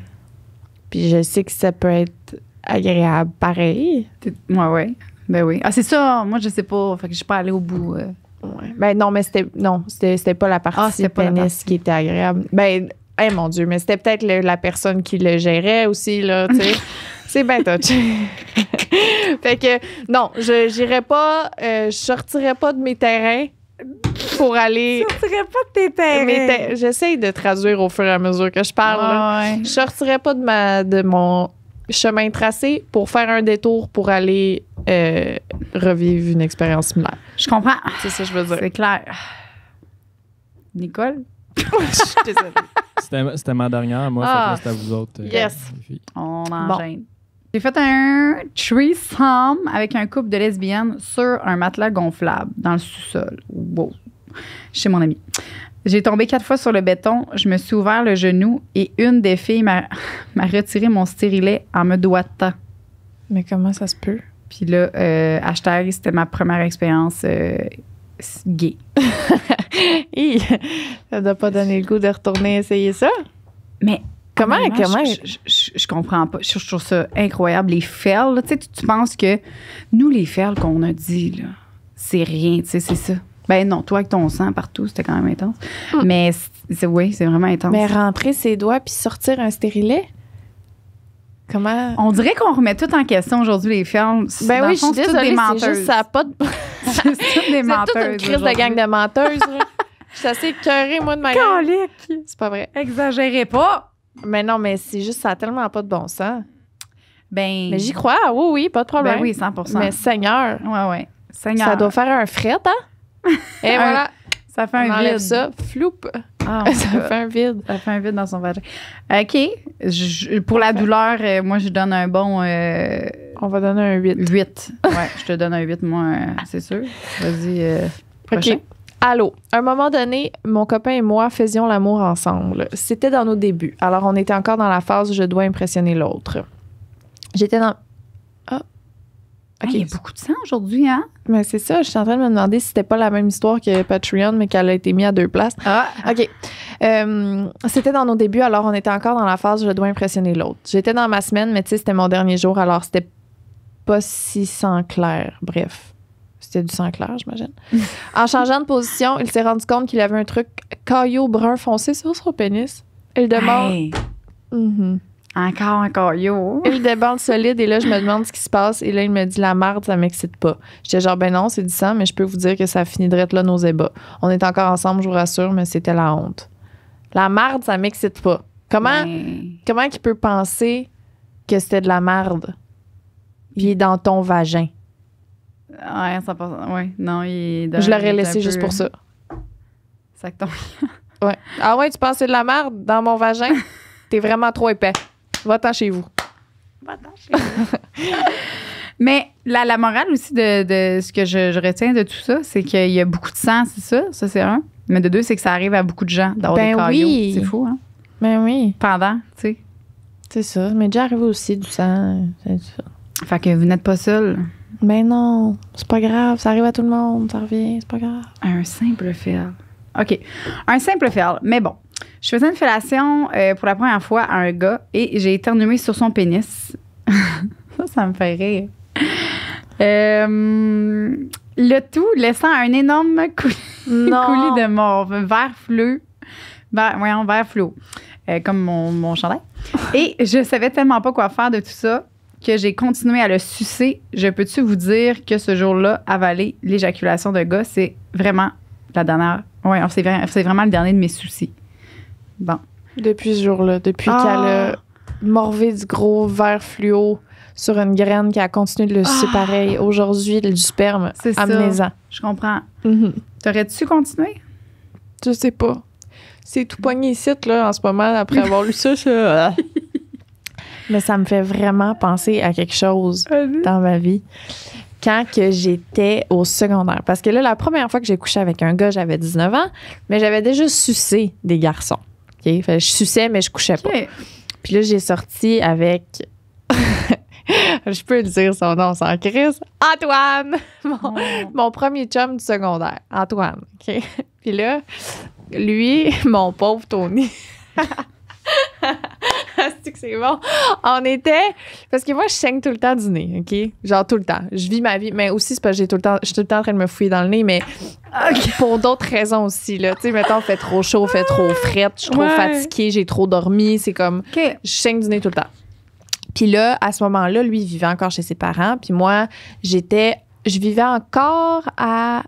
Puis je sais que ça peut être agréable pareil. Ouais. Ben oui. Ah, c'est ça. Moi, je sais pas. Fait que je suis pas allée au bout. Ouais. Ben non, mais c'était pas la partie c'était pas la pénis partie. qui était agréable. Ben, mon Dieu, mais c'était peut-être la personne qui le gérait aussi, là, tu sais. C'est bien touché. Fait que, non, je n'irais pas, je sortirais pas de mes terrains pour aller... Je sortirais pas de tes terrains. J'essaye de traduire au fur et à mesure que je parle. Là. Ouais. Je sortirais pas de mon chemin tracé pour faire un détour pour aller revivre une expérience similaire. Je comprends. C'est ça que je veux dire. C'est clair. Nicole? Je suis désolée. C'était ma dernière, moi. Ah. Fait que là, c'est à vous autres. Yes. les filles. On enchaîne. J'ai fait un threesome avec un couple de lesbiennes sur un matelas gonflable dans le sous-sol. Wow. Chez mon ami. J'ai tombé 4 fois sur le béton, je me suis ouvert le genou et une des filles m'a retiré mon stérilet en me doigtant. Mais comment ça se peut? Puis là, hashtag, c'était ma première expérience gay. Hi, ça doit pas donner le goût de retourner essayer ça. Mais Comment? Je comprends pas. Je trouve ça incroyable. Les ferles, là, tu sais, tu penses que nous, les ferles qu'on a dit, là, c'est rien, tu sais, c'est ça. Ben non, toi avec ton sang partout, c'était quand même intense. Mais oui, c'est vraiment intense. Mais rentrer ses doigts puis sortir un stérilet? Comment? On dirait qu'on remet tout en question aujourd'hui, les ferles. Ben Dans oui, le je fond, suis c'est toutes désolée, des c'est menteuses. juste ça a pas de... C'est toutes des C'est menteuses. toute une crise de aujourd'hui. gang de menteuses. Là. Je suis assez écœurée, moi, de ma gang. Calique! C'est pas vrai. Exagérez pas! Mais non, mais c'est juste, ça a tellement pas de bon sens. Ben. Mais j'y crois, oui, pas de problème. Ben oui, 100%. Mais Seigneur, Ouais. Seigneur. ça doit faire un fret, hein? Et voilà, Ça fait on un enlève vide. ça, floup. Ah, mon Ça God. fait un vide. Ça fait un vide dans son vagin. OK. Pour la douleur, moi, je donne un bon On va donner un 8. 8. Ouais, je te donne un 8, moi, c'est sûr. Vas-y. Prochain. OK. Allô. À un moment donné, mon copain et moi faisions l'amour ensemble. C'était dans nos débuts. Alors, on était encore dans la phase où je dois impressionner l'autre. J'étais dans... Ah. OK. Il y a beaucoup de sang aujourd'hui, hein? Mais c'est ça, je suis en train de me demander si c'était pas la même histoire que Patreon, mais qu'elle a été mise à 2 places. Ah. OK. C'était dans nos débuts, alors on était encore dans la phase où je dois impressionner l'autre. J'étais dans ma semaine, mais tu sais, c'était mon dernier jour, alors c'était pas si sang clair. Bref. C'était du sang clair, j'imagine. En changeant de position, il s'est rendu compte qu'il avait un truc caillot brun foncé sur son pénis. Il demande... Hey, Mhm. encore, yo. Il débande solide et là, je me demande ce qui se passe. Et là, il me dit la marde, ça m'excite pas. J'étais genre, ben non, c'est du sang, mais je peux vous dire que ça finirait là nos ébats. On est encore ensemble, je vous rassure, mais c'était la honte. La marde, ça m'excite pas. Comment qu'il peut penser que c'était de la marde? Puis il est dans ton vagin. Ouais, ça passe. Ouais, non, il Je l'aurais laissé juste pour ça. Ça tombe. Ouais. Ah ouais, tu penses que c'est de la marde dans mon vagin? T'es vraiment trop épais. Va-t'en chez vous. Mais la morale aussi de ce que je retiens de tout ça, c'est qu'il y a beaucoup de sang, c'est ça? Ça, c'est un. Mais de deux, c'est que ça arrive à beaucoup de gens d'avoir Ben des caillots. oui. C'est fou, hein? Ben oui. Pendant, tu sais. C'est ça. Mais déjà arrivé aussi du sang. C'est ça. Fait que vous n'êtes pas seul. Mais non, c'est pas grave. Ça arrive à tout le monde. Ça revient. C'est pas grave. Un simple fail. OK. Un simple fail. Mais bon. Je faisais une fellation pour la première fois à un gars et j'ai éternué sur son pénis. ça me fait rire. Le tout laissant un énorme coulis de morve, vert fleu. Vert fluo. Comme mon chandail. Et je savais tellement pas quoi faire de tout ça que j'ai continué à le sucer. Je peux-tu vous dire que ce jour-là, avaler l'éjaculation de gars, c'est vraiment la dernière. Ouais, c'est vraiment le dernier de mes soucis. Bon. Depuis ce jour-là, depuis qu'elle a morvé du gros verre fluo sur une graine qui a continué de le sucer pareil. Aujourd'hui, du sperme, C'est ça. amenez-en. Je comprends. Mhm. T'aurais-tu continué? Je sais pas. C'est tout pogné ici, là, en ce moment, après avoir lu ça. Mais ça me fait vraiment penser à quelque chose dans ma vie. Quand que j'étais au secondaire. Parce que là, la première fois que j'ai couché avec un gars, j'avais 19 ans, mais j'avais déjà sucé des garçons. OK? Fait que je suçais, mais je couchais pas. Puis là, j'ai sorti avec... je peux le dire son nom sans crise. Antoine! Mon premier chum du secondaire. Antoine. OK? Puis là, lui, mon pauvre Tony... C'est que c'est bon. On était... Parce que moi, je saigne tout le temps du nez, OK? Genre tout le temps. Je vis ma vie. Mais aussi, c'est parce que je suis tout le temps en train de me fouiller dans le nez, mais pour d'autres raisons aussi, là. Tu sais, mettons, il fait trop chaud, il fait trop frette, je suis trop fatiguée, j'ai trop dormi. C'est comme... Je saigne du nez tout le temps. Puis là, à ce moment-là, lui, il vivait encore chez ses parents. Puis moi, je vivais encore à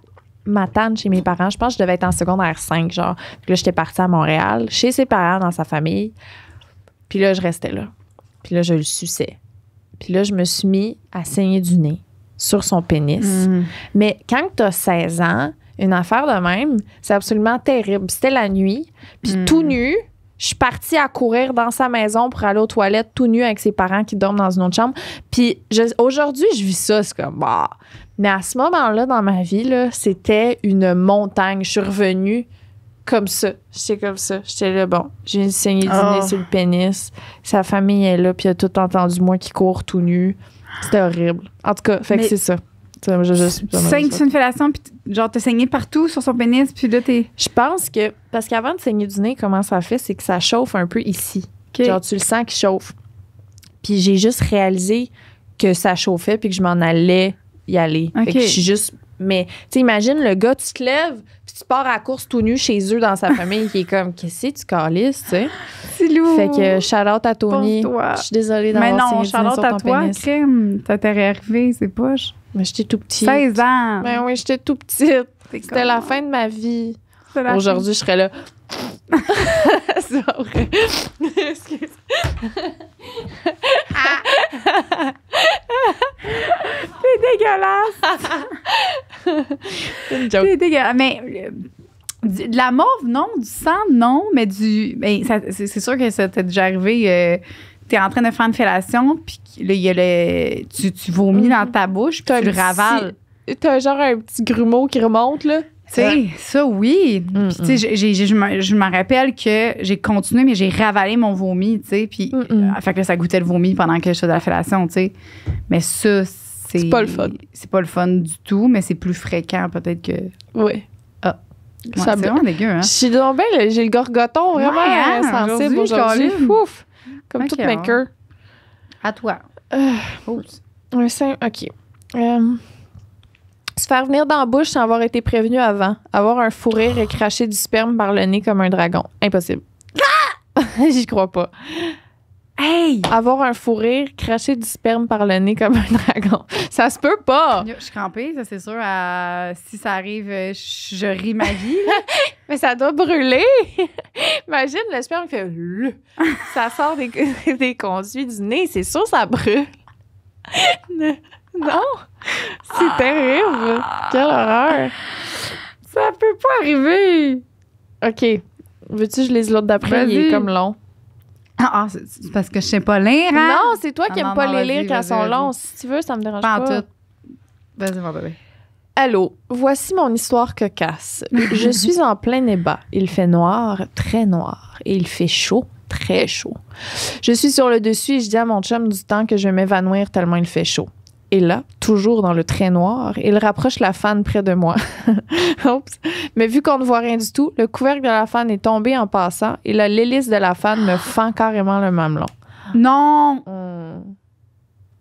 ma tante chez mes parents. Je pense que je devais être en secondaire 5, genre. Puis là, j'étais partie à Montréal, chez ses parents, dans sa famille. Puis là, je restais là. Puis là, je le suçais. Puis là, je me suis mis à saigner du nez sur son pénis. Mais quand tu as 16 ans, une affaire de même, c'est absolument terrible. C'était la nuit. Puis tout nu, je suis partie à courir dans sa maison pour aller aux toilettes tout nu avec ses parents qui dorment dans une autre chambre. Puis aujourd'hui, je vis ça, c'est comme... Bah. Mais à ce moment-là, dans ma vie, là, c'était une montagne. Je suis revenue comme ça. J'étais comme ça. J'étais là, bon, j'ai saigné du nez sur le pénis. Sa famille est là, puis il a tout entendu, moi qui cours tout nu. C'était horrible. En tout cas, fait que c'est ça. Tu saignes sur une fellation, puis genre, t'as saigné partout sur son pénis, puis là, Je pense que... Parce qu'avant de saigner du nez, comment ça fait? C'est que ça chauffe un peu ici. Okay. Genre, tu le sens qu'il chauffe. Puis j'ai juste réalisé que ça chauffait, puis que je m'en allais y aller. Okay. Fait que je suis juste... Mais, tu sais, imagine, le gars, tu te lèves, puis tu pars à la course tout nu chez eux dans sa famille, qui est comme, qu'est-ce que tu calisses, tu sais? C'est lourd. Fait que shout-out à Tony. Je suis désolée d'avoir saigné du nez sur ton pénis. Mais non, shout-out à toi, crime. Ça t'est arrivé, c'est poche. Mais j'étais tout petite. 16 ans. Ben oui, j'étais tout petite. C'était la fin de ma vie. Aujourd'hui, je serais là. C'est pas vrai. Excuse. T'es dégueulasse. C'est une joke. T'es dégueulasse. Mais de la morve, non. Du sang, non. Mais c'est sûr que ça t'est déjà arrivé. T'es en train de faire une fellation, puis là, il y a tu vomis dans ta bouche, puis tu le ravales. T'as genre un petit grumeau qui remonte, là. Tu sais, ça, oui. Puis, tu sais, je me rappelle que j'ai continué, mais j'ai ravalé mon vomi, tu sais. Puis, fait que là, ça goûtait le vomi pendant que je faisais la fellation, tu sais. Mais ça, c'est pas le fun. C'est pas le fun du tout, mais c'est plus fréquent, peut-être que. Oui. Ah. Ouais, c'est vraiment dégueu, hein. J'ai le gorgoton vraiment sensible aujourd'hui. Ouf. Comme toutes mes cœurs. À toi. OK. Se faire venir dans la bouche sans avoir été prévenu avant. Avoir un fou rire et cracher du sperme par le nez comme un dragon. Impossible. J'y crois pas. Hey! Avoir un fou rire, cracher du sperme par le nez comme un dragon. Ça se peut pas! Je suis crampée, ça c'est sûr. Si ça arrive, je ris ma vie. Mais ça doit brûler! Imagine, le sperme fait... Ça sort des conduits du nez. C'est sûr ça brûle. Non! C'est terrible! Quelle horreur! Ça peut pas arriver! OK. Veux-tu que je lise l'autre d'après? Il est comme long. C'est parce que je sais pas lire, hein? Non, c'est toi qui n'aimes pas les lire quand ils sont longs. Si tu veux, ça me dérange pas. Pas en tout. Vas-y, mon bébé. Allô, voici mon histoire cocasse. Je suis en plein ébat. Il fait noir, très noir. Et il fait chaud, très chaud. Je suis sur le dessus et je dis à mon chum du temps que je vais m'évanouir tellement il fait chaud. Et là, toujours dans le très noir, il rapproche la fan près de moi. Oups. Mais vu qu'on ne voit rien du tout, le couvercle de la fan est tombé en passant et l'hélice de la fan me fend carrément le mamelon. Non!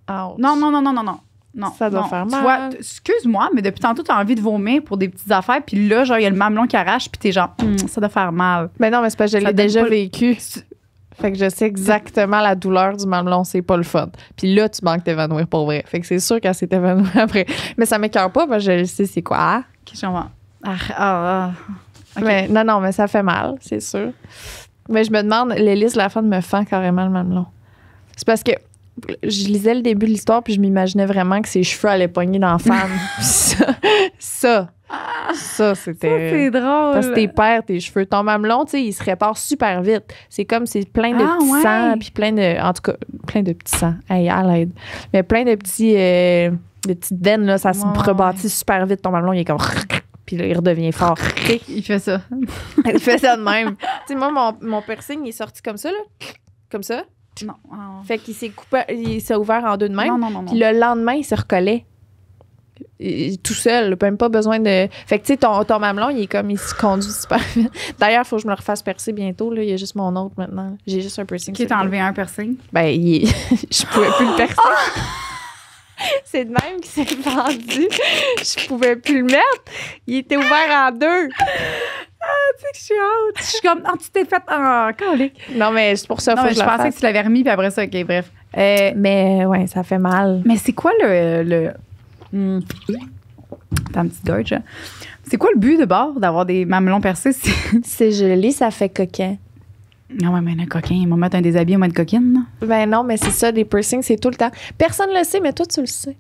Ouch. Non. Ça doit faire mal. Tu vois, excuse-moi, mais depuis tantôt, t'as envie de vomir pour des petites affaires, puis là, genre, il y a le mamelon qui arrache, puis t'es genre, ça doit faire mal. Mais non, mais c'est parce que je l'ai déjà vécu. Fait que je sais exactement la douleur du mamelon, c'est pas le fun. Puis là, tu manques t'évanouir pour vrai. Fait que c'est sûr qu'elle s'est évanouie après. Mais ça m'écoeure pas parce que je sais c'est quoi. Okay, okay. Mais non, mais ça fait mal, c'est sûr. Mais je me demande, l'hélice de la femme me fend carrément le mamelon. C'est parce que je lisais le début de l'histoire puis je m'imaginais vraiment que ses cheveux allaient pogner dans la femme. ça, c'était... c'est drôle. Parce que t'es perds tes cheveux. Ton mamelon, tu sais, il se répare super vite. C'est comme, c'est plein de petits sangs, puis plein de... En tout cas, plein de petits sangs. Hey, à l'aide. Mais plein de petits... de petites veines, là, ça se rebâtit super vite. Ton mamelon, il est comme... Puis là, il redevient fort. Il fait ça. Il fait ça de même. Tu sais, moi, mon piercing, il est sorti comme ça, là. Comme ça. Non. Fait qu'il s'est coupé... Il s'est ouvert en deux de même. Non. Puis le lendemain, il se recollait. Tout seul, même pas besoin de... Fait que, tu sais, ton mamelon, il se conduit super vite. D'ailleurs, il faut que je me le refasse percer bientôt. Là. Il y a juste mon autre maintenant. J'ai juste un piercing. Qui t'a enlevé un piercing? Ben, je pouvais plus le percer. C'est de même qu'il s'est vendu. Je pouvais plus le mettre. Il était ouvert en deux. Tu sais que je suis hâte. Je suis comme, tu t'es fait colique. Non, mais c'est pour ça qu'il faut que je le fasse. pensais que tu l'avais remis, puis après ça, OK, bref. Mais, ouais, ça fait mal. Mais c'est quoi le ta petite gorge. C'est quoi le but de bord d'avoir des mamelons percés? C'est joli, ça fait coquin. Ah ouais, mais le coquin, ils vont mettre un déshabillé en mode coquine, non? Ben non, mais c'est ça, des piercings, c'est tout le temps. Personne ne le sait, mais toi, tu le sais.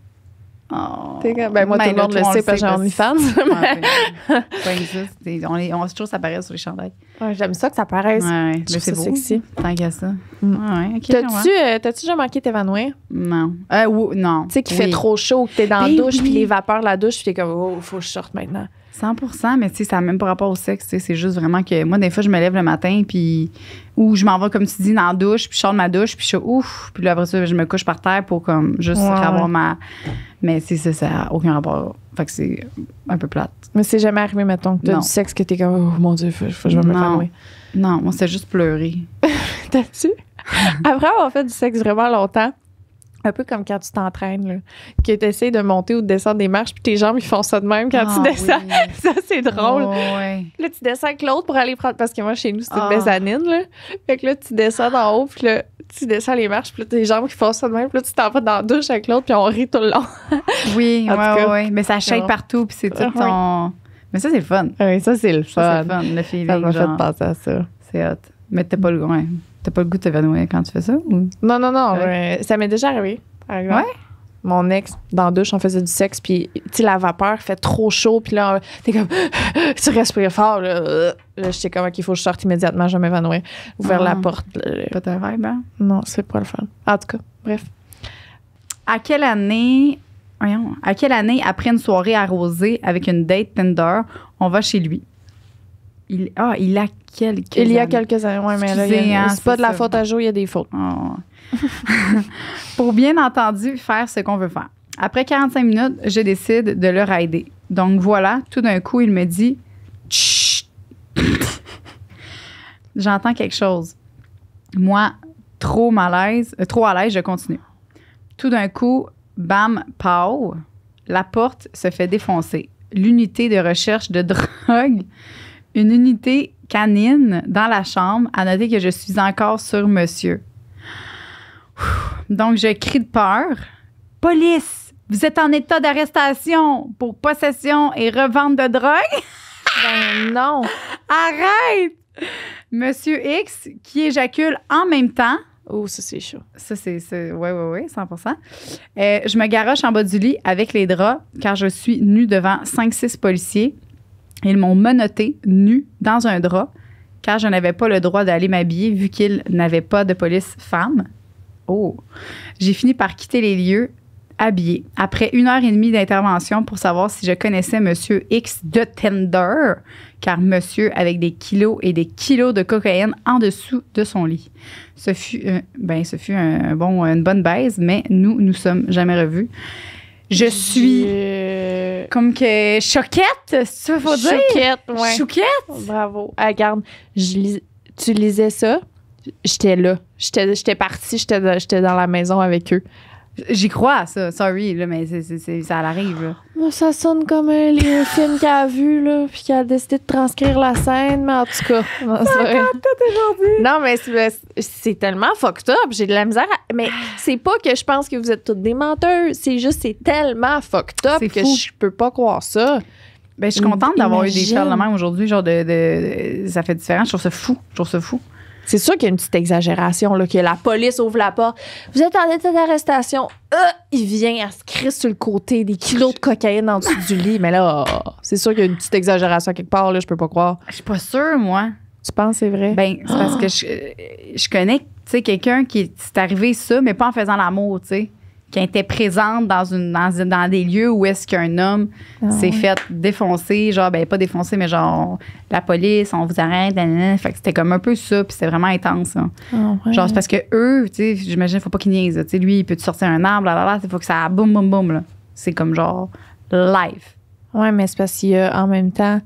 Oh. Ben moi, tout le monde le sait parce que j'ai OnlyFans. On toujours ça paraît sur les chandails. Ouais, j'aime ça que ça paraisse. Ouais, mais c'est beau. Sexy. Tant qu'à ça. Ouais, OK. T'as-tu déjà manqué t'évanouir? Non. Non. Tu sais qu'il fait trop chaud, que t'es dans la douche, puis les vapeurs de la douche, puis t'es comme, oh, faut que je sorte maintenant. 100%, mais tu sais, ça n'a même pas rapport au sexe. C'est juste vraiment que moi, des fois, je me lève le matin, puis ou je m'en vais, comme tu dis, dans la douche, puis je sors de ma douche, puis je suis ouf. Puis là, après ça, je me couche par terre pour comme juste avoir ma. Mais ça n'a aucun rapport. Fait que c'est un peu plate. Mais c'est jamais arrivé, mettons, que t'as du sexe que t'es comme, oh mon Dieu, faut que je vais me faire. Non, moi, c'est juste pleurer. T'as-tu? Après avoir fait du sexe vraiment longtemps, un peu comme quand tu t'entraînes, là, que tu essaies de monter ou de descendre des marches, puis tes jambes, ils font ça de même quand tu descends. Oui. Ça, c'est drôle. Là, tu descends avec l'autre pour aller prendre... Parce que moi, chez nous, c'est une mezzanine, là. Fait que là, tu descends d'en haut, puis là, tu descends les marches, puis là, tes jambes qui font ça de même, puis là, tu t'en vas dans la douche avec l'autre, puis on rit tout le long. Oui, oui. Mais ça shake partout, puis c'est tout ton... Mais ça, c'est le fun. Oui, ça, c'est le fun. Ça, c'est le fun, le feeling. Ça m'a fait penser à ça. C'est hot. Mais t'as pas le goût de t'évanouir quand tu fais ça? Ou? Non. Ça m'est déjà arrivé. Ouais. Mon ex, dans la douche, on faisait du sexe, puis tu sais, la vapeur fait trop chaud, puis là, t'es comme, tu respires fort, là j'étais comme, OK, il faut que je sorte immédiatement, je vais m'évanouir. Ouvrir la porte. Pas ta vibe, hein? Non, c'est pas le fun. En tout cas, bref. À quelle année, après une soirée arrosée avec une date Tinder, on va chez lui? Il y a quelques années, oui, mais là, c'est pas de la faute à Joe, il y a des fautes. Oh. Pour bien entendu faire ce qu'on veut faire. Après 45 minutes, je décide de le rider. Donc voilà, tout d'un coup, il me dit Chut! J'entends quelque chose. Moi, trop à l'aise, je continue. Tout d'un coup, bam, pow, la porte se fait défoncer. L'unité de recherche de drogue, une unité canine dans la chambre, à noter que je suis encore sur monsieur. Donc, je crie de peur. Police, vous êtes en état d'arrestation pour possession et revente de drogue? Ben non. Arrête! Monsieur X qui éjacule en même temps. Oh, ça, c'est chaud. Ça, c'est oui, 100%. Je me garoche en bas du lit avec les draps car je suis nue devant 5-6 policiers. Ils m'ont menotté nue dans un drap car je n'avais pas le droit d'aller m'habiller vu qu'ils n'avaient pas de police femme. Oh! J'ai fini par quitter les lieux habillée. Après 1h30 d'intervention pour savoir si je connaissais Monsieur X de Tinder, car Monsieur avec des kilos et des kilos de cocaïne en dessous de son lit. Ce fut une bonne baise, mais nous sommes jamais revus. Je suis comme que choquette, ça faut dire. Choquette, ouais. Chouquette. Bravo. Ah, regarde, tu lisais ça, j'étais là. J'étais partie, j'étais dans la maison avec eux. J'y crois à ça, sorry, là, mais ça arrive. Là. Moi, ça sonne comme les films qu'elle a vus, là, puis qu'elle a décidé de transcrire la scène, mais en tout cas. Non, non, mais c'est tellement fucked up, j'ai de la misère. Mais c'est pas que je pense que vous êtes toutes des menteuses, c'est juste c'est tellement fucked up que je peux pas croire ça. Ben, je suis contente d'avoir eu des choses de même aujourd'hui, genre ça fait différent, je trouve ça fou. C'est sûr qu'il y a une petite exagération, là, que la police ouvre la porte. Vous êtes en état d'arrestation. Il vient, elle se crisse sur le côté, des kilos de cocaïne en dessous du lit. Mais là, c'est sûr qu'il y a une petite exagération quelque part, là, je peux pas croire. Je suis pas sûre, moi. Tu penses que c'est vrai? Ben, c'est parce que je connais, tu sais, quelqu'un qui c'est arrivé ça, mais pas en faisant l'amour, tu sais. Qui était présente dans des lieux où est-ce qu'un homme s'est fait défoncer, genre, ben pas défoncer, mais genre, la police, on vous arrête, fait que c'était comme un peu ça, puis c'était vraiment intense. Hein. Ouais. Genre, c'est parce que eux, tu sais, j'imagine, faut pas qu'ils niaisent, tu sais, lui, il peut te sortir un arbre, il faut que ça boum, boum, boum, là. C'est comme genre, live. Ouais, mais c'est parce qu'il y a, en même temps,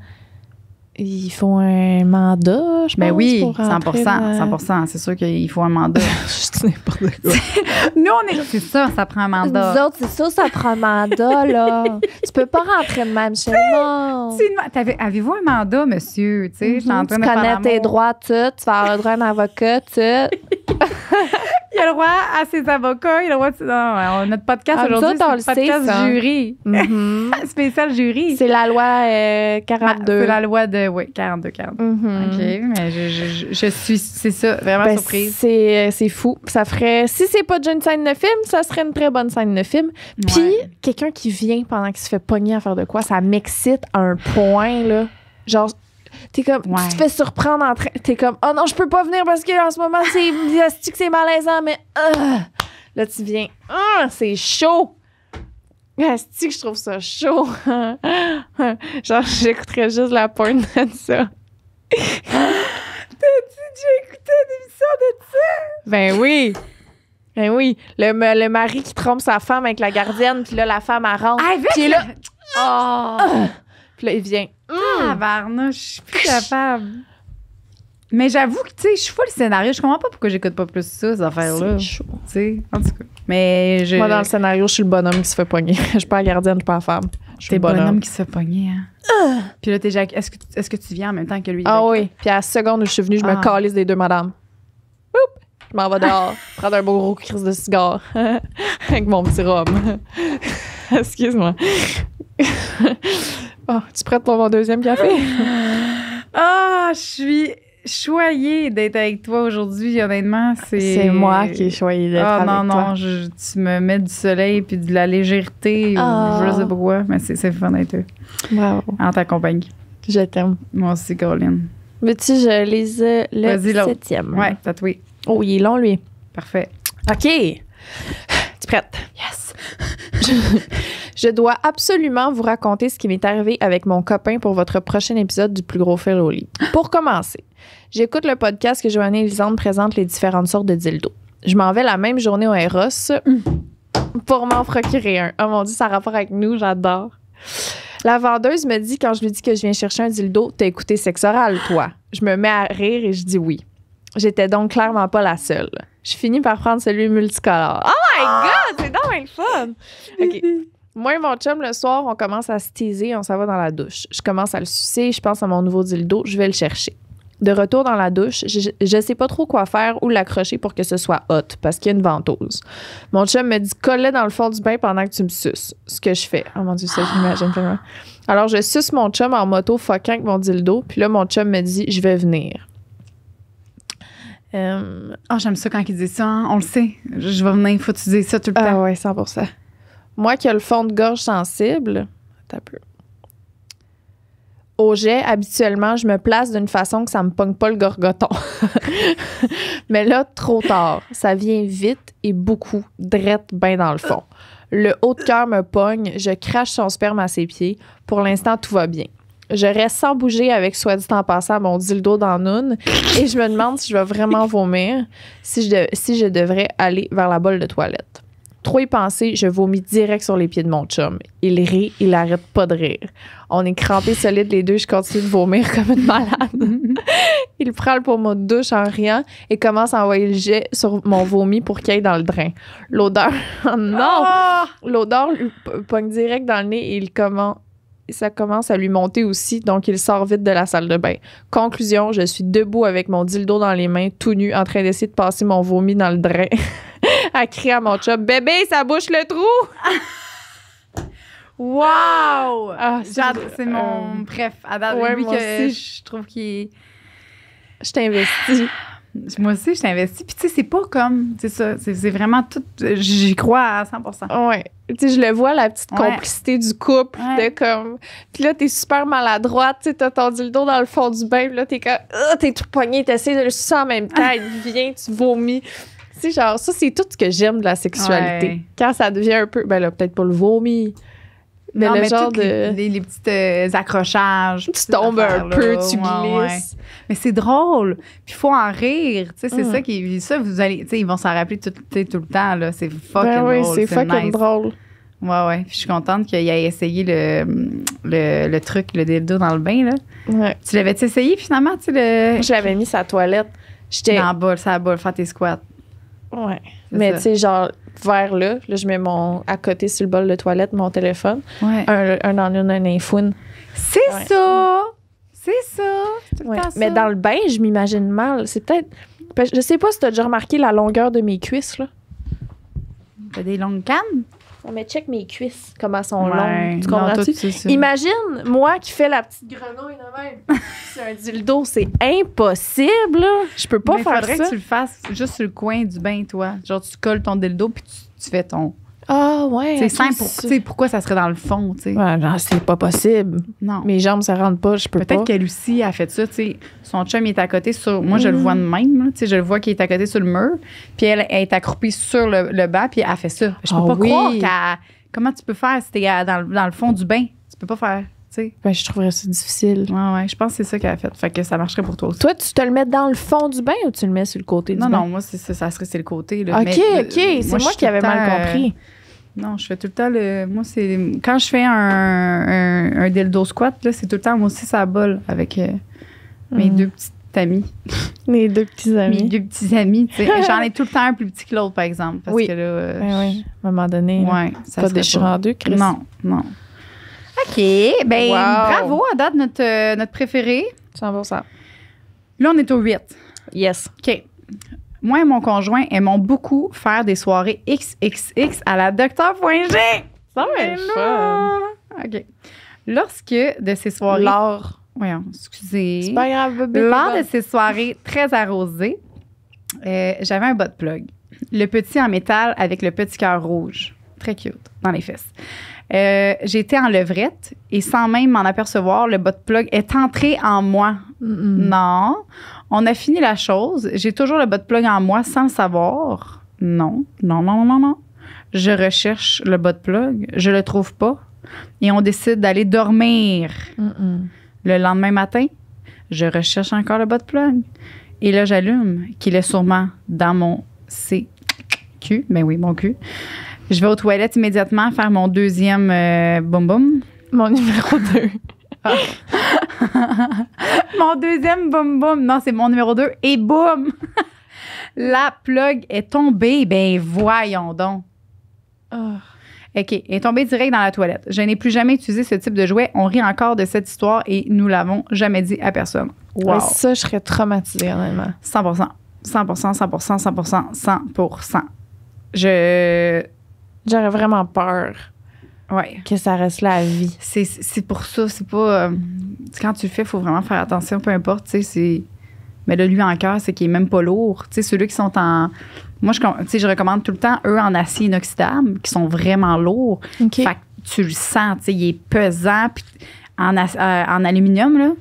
il faut un mandat, je pense. Ben oui, pour 100%. C'est sûr qu'il faut un mandat. Juste n'importe quoi. Nous, c'est ça, ça prend un mandat. Nous autres, c'est ça, ça prend un mandat, là. Tu peux pas rentrer de même chez moi. Avez-vous un mandat, monsieur? Tu sais, je suis en train de faire tu connais tes droits, tu vas avoir le droit à un avocat, Il a le droit à ses avocats, il a le droit de... notre podcast aujourd'hui, c'est le podcast jury. Spécial jury. C'est la loi 42. C'est la loi de... Oui, 42. OK, mais je suis... C'est ça, vraiment surprise. C'est fou. Ça ferait... Si c'est pas déjà une scène de film, ça serait une très bonne scène de film. Puis, quelqu'un qui vient pendant qu'il se fait pogner à faire de quoi, ça m'excite à un point, là. Genre... T'es comme, tu te fais surprendre en train. T'es comme, oh non, je peux pas venir parce que en ce moment, c'est malaisant, mais là, tu viens, c'est chaud. Asti que je trouve ça chaud. Genre, j'écouterais juste la porn de ça. T'as-tu déjà écouté une émission de ça? Ben oui. Ben oui. Le mari qui trompe sa femme avec la gardienne, puis là, la femme, elle rentre. Puis là, puis là, il vient. Tabarnouche, je suis plus capable. Mais j'avoue que, tu sais, je suis full scénario. Je comprends pas pourquoi j'écoute pas plus ça, ces affaires-là. C'est chaud. Tu sais, en tout cas. Mais moi, dans le scénario, je suis le bonhomme qui se fait pogner. Je suis pas la gardienne, je suis pas la femme. Je suis le bonhomme qui se fait pogner, hein. Puis là, est-ce que tu viens en même temps que lui? Ah oui. Puis à la seconde où je suis venue, je me calisse des deux madames. Oups! Je m'en vais dehors, prendre un beau gros crise de cigare avec mon petit rhum. Excuse-moi. Oh, tu prêtes pour mon deuxième café? Je suis choyée d'être avec toi aujourd'hui, honnêtement. C'est moi qui ai choyée d'être avec toi. Non, tu me mets du soleil puis de la légèreté, ou je sais pas quoi, mais c'est fun d'être bravo. En ta compagnie. Je t'aime. Moi aussi, Caroline. Veux-tu je lise le 7e? Ouais, tatoué. Oh, il est long, lui. Parfait. OK. Tu prête? Yes! Je dois absolument vous raconter ce qui m'est arrivé avec mon copain pour votre prochain épisode du Plus gros fail au lit. Pour commencer, j'écoute le podcast que Joanne et Lisande présentent les différentes sortes de dildos. Je m'en vais la même journée au Eros pour m'en procurer un. Oh mon Dieu, ça a rapport avec nous, j'adore. La vendeuse me dit quand je lui dis que je viens chercher un dildo, t'as écouté Sexe oral, toi? Je me mets à rire et je dis oui. J'étais donc clairement pas la seule. Je finis par prendre celui multicolore. Oh my God, c'est donc bien fun! OK. Moi et mon chum, le soir, on commence à se teaser, on s'en va dans la douche. Je commence à le sucer, je pense à mon nouveau dildo, je vais le chercher. De retour dans la douche, je sais pas trop quoi faire ou l'accrocher pour que ce soit hot, parce qu'il y a une ventouse. Mon chum me dit « colle-le dans le fond du bain pendant que tu me suces ». Ce que je fais. Oh mon Dieu, ça, je m'imagine tellement. Alors, je suce mon chum en moto fuckant avec mon dildo, puis là, mon chum me dit « je vais venir ». J'aime ça quand il dit ça, hein? On le sait. Je vais venir, il faut que tu dises ça tout le temps. Ah ouais, 100%. Moi qui ai le fond de gorge sensible, t'as peu. Au jet, habituellement, je me place d'une façon que ça me pogne pas le gorgoton. Mais là, trop tard. Ça vient vite et beaucoup, drette bien dans le fond. Le haut de cœur me pogne, je crache son sperme à ses pieds. Pour l'instant, tout va bien. Je reste sans bouger avec, soit dit en passant, mon dildo dans Noun et je me demande si je vais vraiment vomir, si je devrais aller vers la bolle de toilette. Trop y penser, je vomis direct sur les pieds de mon chum. Il rit, il arrête pas de rire. On est crampés solides les deux, je continue de vomir comme une malade. Il prend le pommeau de douche en riant et commence à envoyer le jet sur mon vomi pour qu'il aille dans le drain. L'odeur, oh non! L'odeur lui pogne direct dans le nez et ça commence à lui monter aussi, donc il sort vite de la salle de bain. Conclusion, je suis debout avec mon dildo dans les mains, tout nu, en train d'essayer de passer mon vomi dans le drain. À crier à mon chum, « Bébé, ça bouche le trou! » Wow! C'est mon... Bref, à date, ouais, lui que aussi, je trouve qu'il est... Je t'investis. Moi aussi, je t'investis. Puis, tu sais, c'est pas comme... C'est ça. C'est vraiment tout... J'y crois à 100%. Ouais. Tu sais, je le vois, la petite complicité du couple. De comme... Puis là, t'es super maladroite. Tu sais, t'as ton dildo dans le fond du bain. Puis là, t'es comme... t'es tout poigné. T'essaies de le sucer en même temps. Il vient, tu vomis. Tu sais, genre, ça, c'est tout ce que j'aime de la sexualité. Ouais. Quand ça devient un peu... Ben là, peut-être pas le vomi. Mais le genre de... Les petits accrochages. Tu tombes un peu, tu glisses. Ouais. Mais c'est drôle. Puis il faut en rire. Tu sais, c'est ça qui... Ça, vous allez... Tu sais, ils vont s'en rappeler tout le temps, là. C'est fucking drôle. Oui, c'est fucking drôle. Ouais. Puis je suis contente qu'il ait essayé le truc, le dildo dans le bain, là. Ouais. Tu l'avais-tu essayé, finalement? Tu le... Je l'avais mis sa toilette. J'étais... Dans la bolle, ça bolle, faire tes squats. Ouais. Mais tu sais, genre... vers là, je mets à côté sur le bol de toilette mon téléphone. Ouais. Un en une, un infoune. C'est ça! C'est ça! Ouais. Mais dans le bain, je m'imagine mal. C'est peut-être... Je sais pas si t'as déjà remarqué la longueur de mes cuisses, là. T'as des longues cannes? Non, mais check mes cuisses, comment elles sont Ouais, longues. Tu non, comprends-tu? tout, c'est ça. Imagine, moi qui fais la petite grenouille de même. C'est un dildo, c'est impossible, là. Je peux pas Mais faire faudrait ça. que tu le fasses juste sur le coin du bain, toi. Genre, tu colles ton dildo puis tu fais ton... Ah, ouais. C'est ok, simple. Tu sais, pourquoi ça serait dans le fond, tu sais? Ouais, non, c'est pas possible. Non. Mes jambes, ça rentre pas, je peux pas. Peut-être que Lucie a fait ça, tu sais. Son chum, il est à côté sur... Moi, je le vois de même, là. Tu sais, je le vois qu'il est à côté sur le mur. Puis elle est accroupie sur le banc, puis elle fait ça. Je peux Ah pas oui. croire qu'elle... Comment tu peux faire si t'es dans le fond du bain? Tu peux pas faire, tu sais. Ben, je trouverais ça difficile. Ouais, je pense que c'est ça qu'elle a fait. Fait que ça marcherait pour toi aussi. Toi, tu te le mets dans le fond du bain ou tu le mets sur le côté du bain? Non, moi, c'est le côté, là. OK, Mais, OK. C'est moi je suis qui avais tout le mal temps, compris. Non, je fais tout le temps le... Moi, c'est... Quand je fais un dildo squat, là, c'est tout le temps, moi aussi, ça bol avec mes deux petites amies. Les deux petits Mes amis. deux petits amis, tu sais. J'en ai tout le temps un plus petit que l'autre, par exemple. Parce Oui. que là... Oui. À un moment donné, là, Ouais, ça pas serait déchirant en deux, Chris. Non. OK. Ben, Wow. bravo à date, notre préféré. 100%. Là, on est au 8. Yes. OK. Moi et mon conjoint aimons beaucoup faire des soirées XXX à la Dr.G. Ça va être fun. OK. Lorsque de ces soirées... L'or. Voyons, excusez. C'est pas grave, bébé. Lors de ces soirées très arrosées, j'avais un butt plug. Le petit en métal avec le petit cœur rouge. Très cute, dans les fesses. J'étais en levrette et sans même m'en apercevoir, le butt plug est entré en moi. Non. On a fini la chose. J'ai toujours le butt plug en moi sans le savoir. Non. Je recherche le butt plug. Je le trouve pas. Et on décide d'aller dormir. Le lendemain matin, je recherche encore le butt plug. Et là, j'allume qu'il est sûrement dans mon CQ. Ben oui, mon cul. Je vais aux toilettes immédiatement faire mon deuxième boum boum. Mon numéro 2. Mon deuxième boum boum. Non, c'est mon numéro 2. Et boum! La plug est tombée. Ben voyons donc. OK, elle est tombée direct dans la toilette. Je n'ai plus jamais utilisé ce type de jouet. On rit encore de cette histoire et nous l'avons jamais dit à personne. Wow. Ouais, ça, je serais traumatisée, honnêtement. 100%. J'aurais vraiment peur Ouais. que ça reste là à vie. C'est pour ça. C'est pas... quand tu le fais, il faut vraiment faire attention, peu importe. Tu sais, c'est... Mais là, lui, en cœur, c'est qu'il est même pas lourd. Tu sais, ceux-là qui sont en... Moi, je recommande tout le temps, eux, en acier inoxydable, qui sont vraiment lourds. OK. Fait que tu le sens, tu sais, il est pesant. Puis en aluminium, là,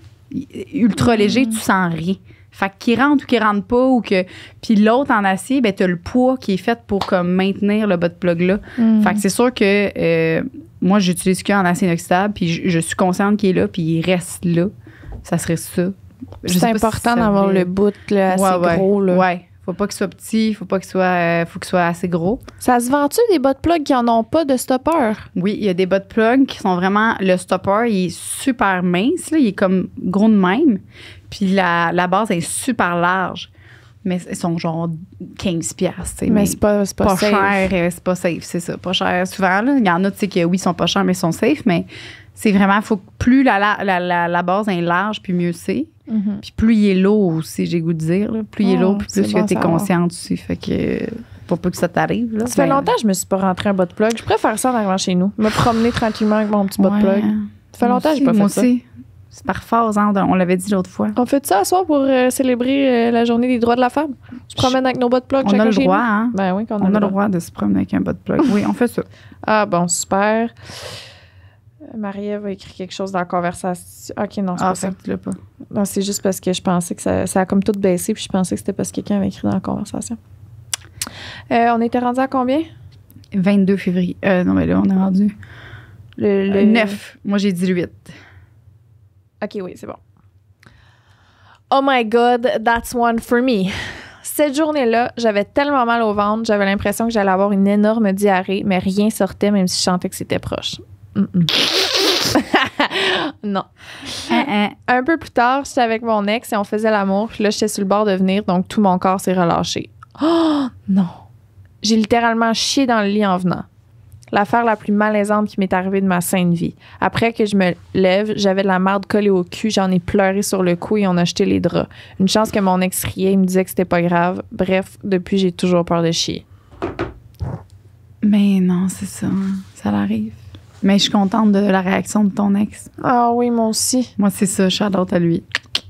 ultra léger, tu sens rien. Fait qu'il rentre ou qu'il rentre pas, ou que... Puis l'autre, en acier, ben t'as le poids qui est fait pour comme maintenir le butt plug-là. Fait que c'est sûr que moi, j'utilise qu'en acier inoxydable, puis je suis consciente qu'il est là, puis il reste là. Ça serait ça. Je sais C'est pas si important ça d'avoir fait- le bout là, assez gros. Là. Ouais. Faut pas qu'il soit petit, faut qu'il soit assez gros. Ça se vend-tu des butt plugs qui en ont pas de stopper? Oui, il y a des butt plugs qui sont vraiment... Le stopper, il est super mince, là, il est comme gros de même. Puis la base est super large. Mais ils sont genre 15$. tu sais, Mais c'est pas safe. cher, c'est pas safe, c'est ça. Pas cher souvent. Là. Il y en a, tu sais, que oui, ils sont pas chers, mais ils sont safe. Mais c'est vraiment... Faut que plus la base est large, puis mieux c'est. Mhm. Puis plus il est lourd aussi, j'ai goût de dire. Là. Plus il est lourd, puis c'est plus bon que t'es à savoir. consciente aussi. Fait que pour pas que ça t'arrive. Là, Ça fait ben, longtemps que je me suis pas rentré un butt plug. Je préfère ça en arrivant chez nous. Me promener tranquillement avec mon petit butt ouais. plug. Ça fait longtemps que j'ai pas Moi fait ça. aussi. C'est par phase, hein, on l'avait dit l'autre fois. On fait ça à soir pour célébrer la journée des droits de la femme. On se promène avec nos butt plugs On chacun a le chez droit, nous. hein? Ben oui, qu'on On a le droit de se promener avec un butt plug. Oui, on fait ça. Ah bon, super. Marie-Ève a écrit quelque chose dans la conversation. OK, non, c'est Ah, pas ça. fait que tu l'as pas. Non, c'est juste parce que je pensais que ça a comme tout baissé, puis je pensais que c'était parce que quelqu'un avait écrit dans la conversation. On était rendu à combien? 22 février. Non, mais là, on est rendu. Le 9. Moi, j'ai dit le 8. OK, oui, c'est bon. Oh my God, that's one for me. Cette journée-là, j'avais tellement mal au ventre, j'avais l'impression que j'allais avoir une énorme diarrhée, mais rien sortait, même si je sentais que c'était proche. Non. Un peu plus tard, j'étais avec mon ex et on faisait l'amour. Puis là, j'étais sur le bord de venir, donc tout mon corps s'est relâché. Oh non! J'ai littéralement chié dans le lit en venant. l'affaire la plus malaisante qui m'est arrivée de ma sainte vie. Après que je me lève, j'avais de la merde collée au cul, j'en ai pleuré sur le cou et on a jeté les draps. Une chance que mon ex riait, il me disait que c'était pas grave. Bref, depuis, j'ai toujours peur de chier. Mais non, c'est ça. Ça l'arrive. Mais je suis contente de la réaction de ton ex. Ah oui, moi aussi. Moi, c'est ça. Shout-out à lui.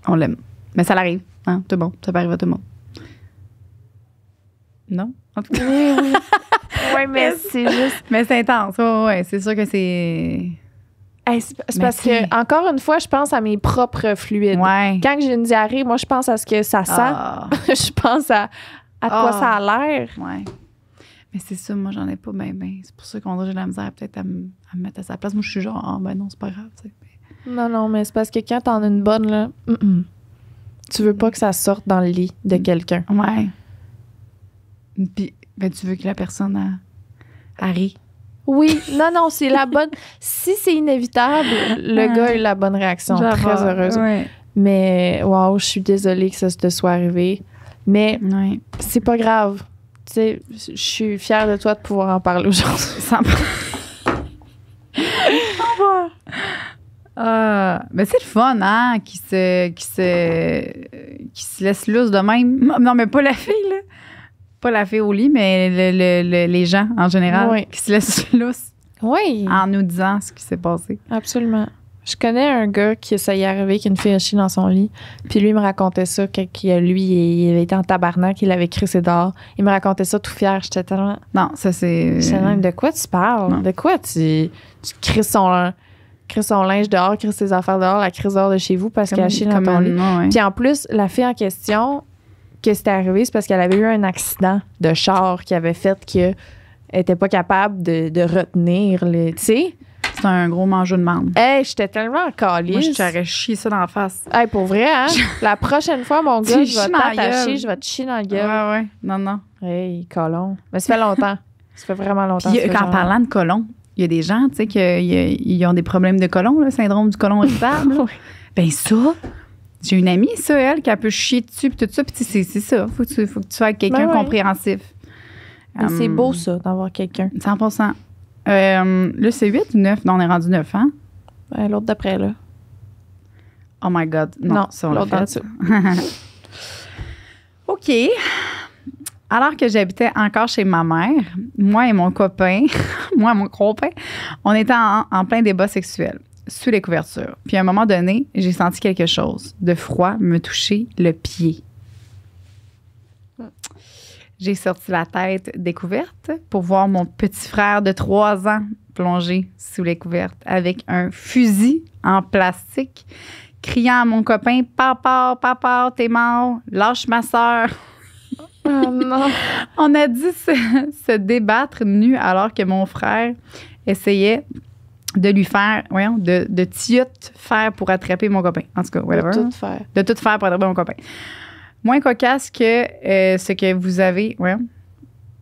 On l'aime. Mais ça l'arrive. Hein? C'est bon. Ça peut arriver à tout le monde. Non? En tout cas. Oui. Oui, mais c'est juste... Mais c'est intense. Ouais, c'est sûr que c'est... Hey, c'est parce que, encore une fois, je pense à mes propres fluides. Ouais. Quand j'ai une diarrhée, moi, je pense à ce que ça sent. Je pense à quoi ça a l'air. Ouais. Mais c'est ça, moi, j'en ai pas bien. C'est pour ça qu'on dirait que j'ai de la misère peut-être à me mettre à sa place. Moi, je suis genre, ben non, c'est pas grave. T'sais. Non, mais c'est parce que quand t'en as une bonne, là, tu veux pas que ça sorte dans le lit de quelqu'un. Ouais. Puis, ben, tu veux que la personne rit. Oui, non, c'est la bonne. Si c'est inévitable, le gars a eu la bonne réaction. Très heureuse. Ouais. Mais, waouh, je suis désolée que ça te soit arrivé. Mais c'est pas grave. Tu sais, je suis fière de toi de pouvoir en parler aujourd'hui. Mais c'est le fun, hein, qui se laisse loose de même. Non, mais pas la fille, là. Pas la fille au lit, mais les gens, en général, qui se laissent loose. Oui. En nous disant ce qui s'est passé. Absolument. Je connais un gars qui ça y est arrivé qu'une fille a chié dans son lit. Puis lui, il me racontait ça quand lui, il avait été en tabarnak, il avait crissé dehors. Il me racontait ça tout fier. J'étais tellement... Non, ça c'est... De quoi tu parles? Non. De quoi tu crisses son linge dehors, crisses ses affaires dehors, la crise dehors de chez vous parce qu'elle a chié dans ton lit. Ouais. Puis en plus, la fille en question, que c'était arrivé, c'est parce qu'elle avait eu un accident de char qui avait fait qu'elle était pas capable de retenir les... Tu sais? C'est un gros mangeur de marde. Hey, j'étais tellement calisse. Moi, je t'aurais chié ça dans la face. Hey, pour vrai, hein? La prochaine fois, mon gars, je vais t'attacher, je vais te chier dans la gueule. Ouais. Non. Hey, colon. Mais ça fait longtemps. Ça fait vraiment longtemps. Puis, en parlant de colon, il y a des gens, tu sais, qui ont des problèmes de colon, le syndrome du colon irritable. Oui. Ben ça, j'ai une amie, ça, elle, qui peut chier dessus, puis tout ça. Puis c'est ça. Faut que tu sois avec quelqu'un compréhensif. C'est beau, ça, d'avoir quelqu'un. 100%. Là, c'est 8 ou 9? Non, on est rendu 9, hein? Ben, l'autre d'après, là. Oh my God. Non, ça, on l'a fait. OK. Alors que j'habitais encore chez ma mère, moi et mon copain, on était en plein débat sexuel, sous les couvertures. Puis à un moment donné, j'ai senti quelque chose de froid me toucher le pied. J'ai sorti la tête découverte pour voir mon petit frère de 3 ans plongé sous les couvertes avec un fusil en plastique, criant à mon copain « Papa, t'es mort, lâche ma soeur ». Oh non! On a dû se débattre nu alors que mon frère essayait de lui faire, de faire pour attraper mon copain. En tout cas, whatever. De tout faire pour attraper mon copain. Moins cocasse que ce que vous avez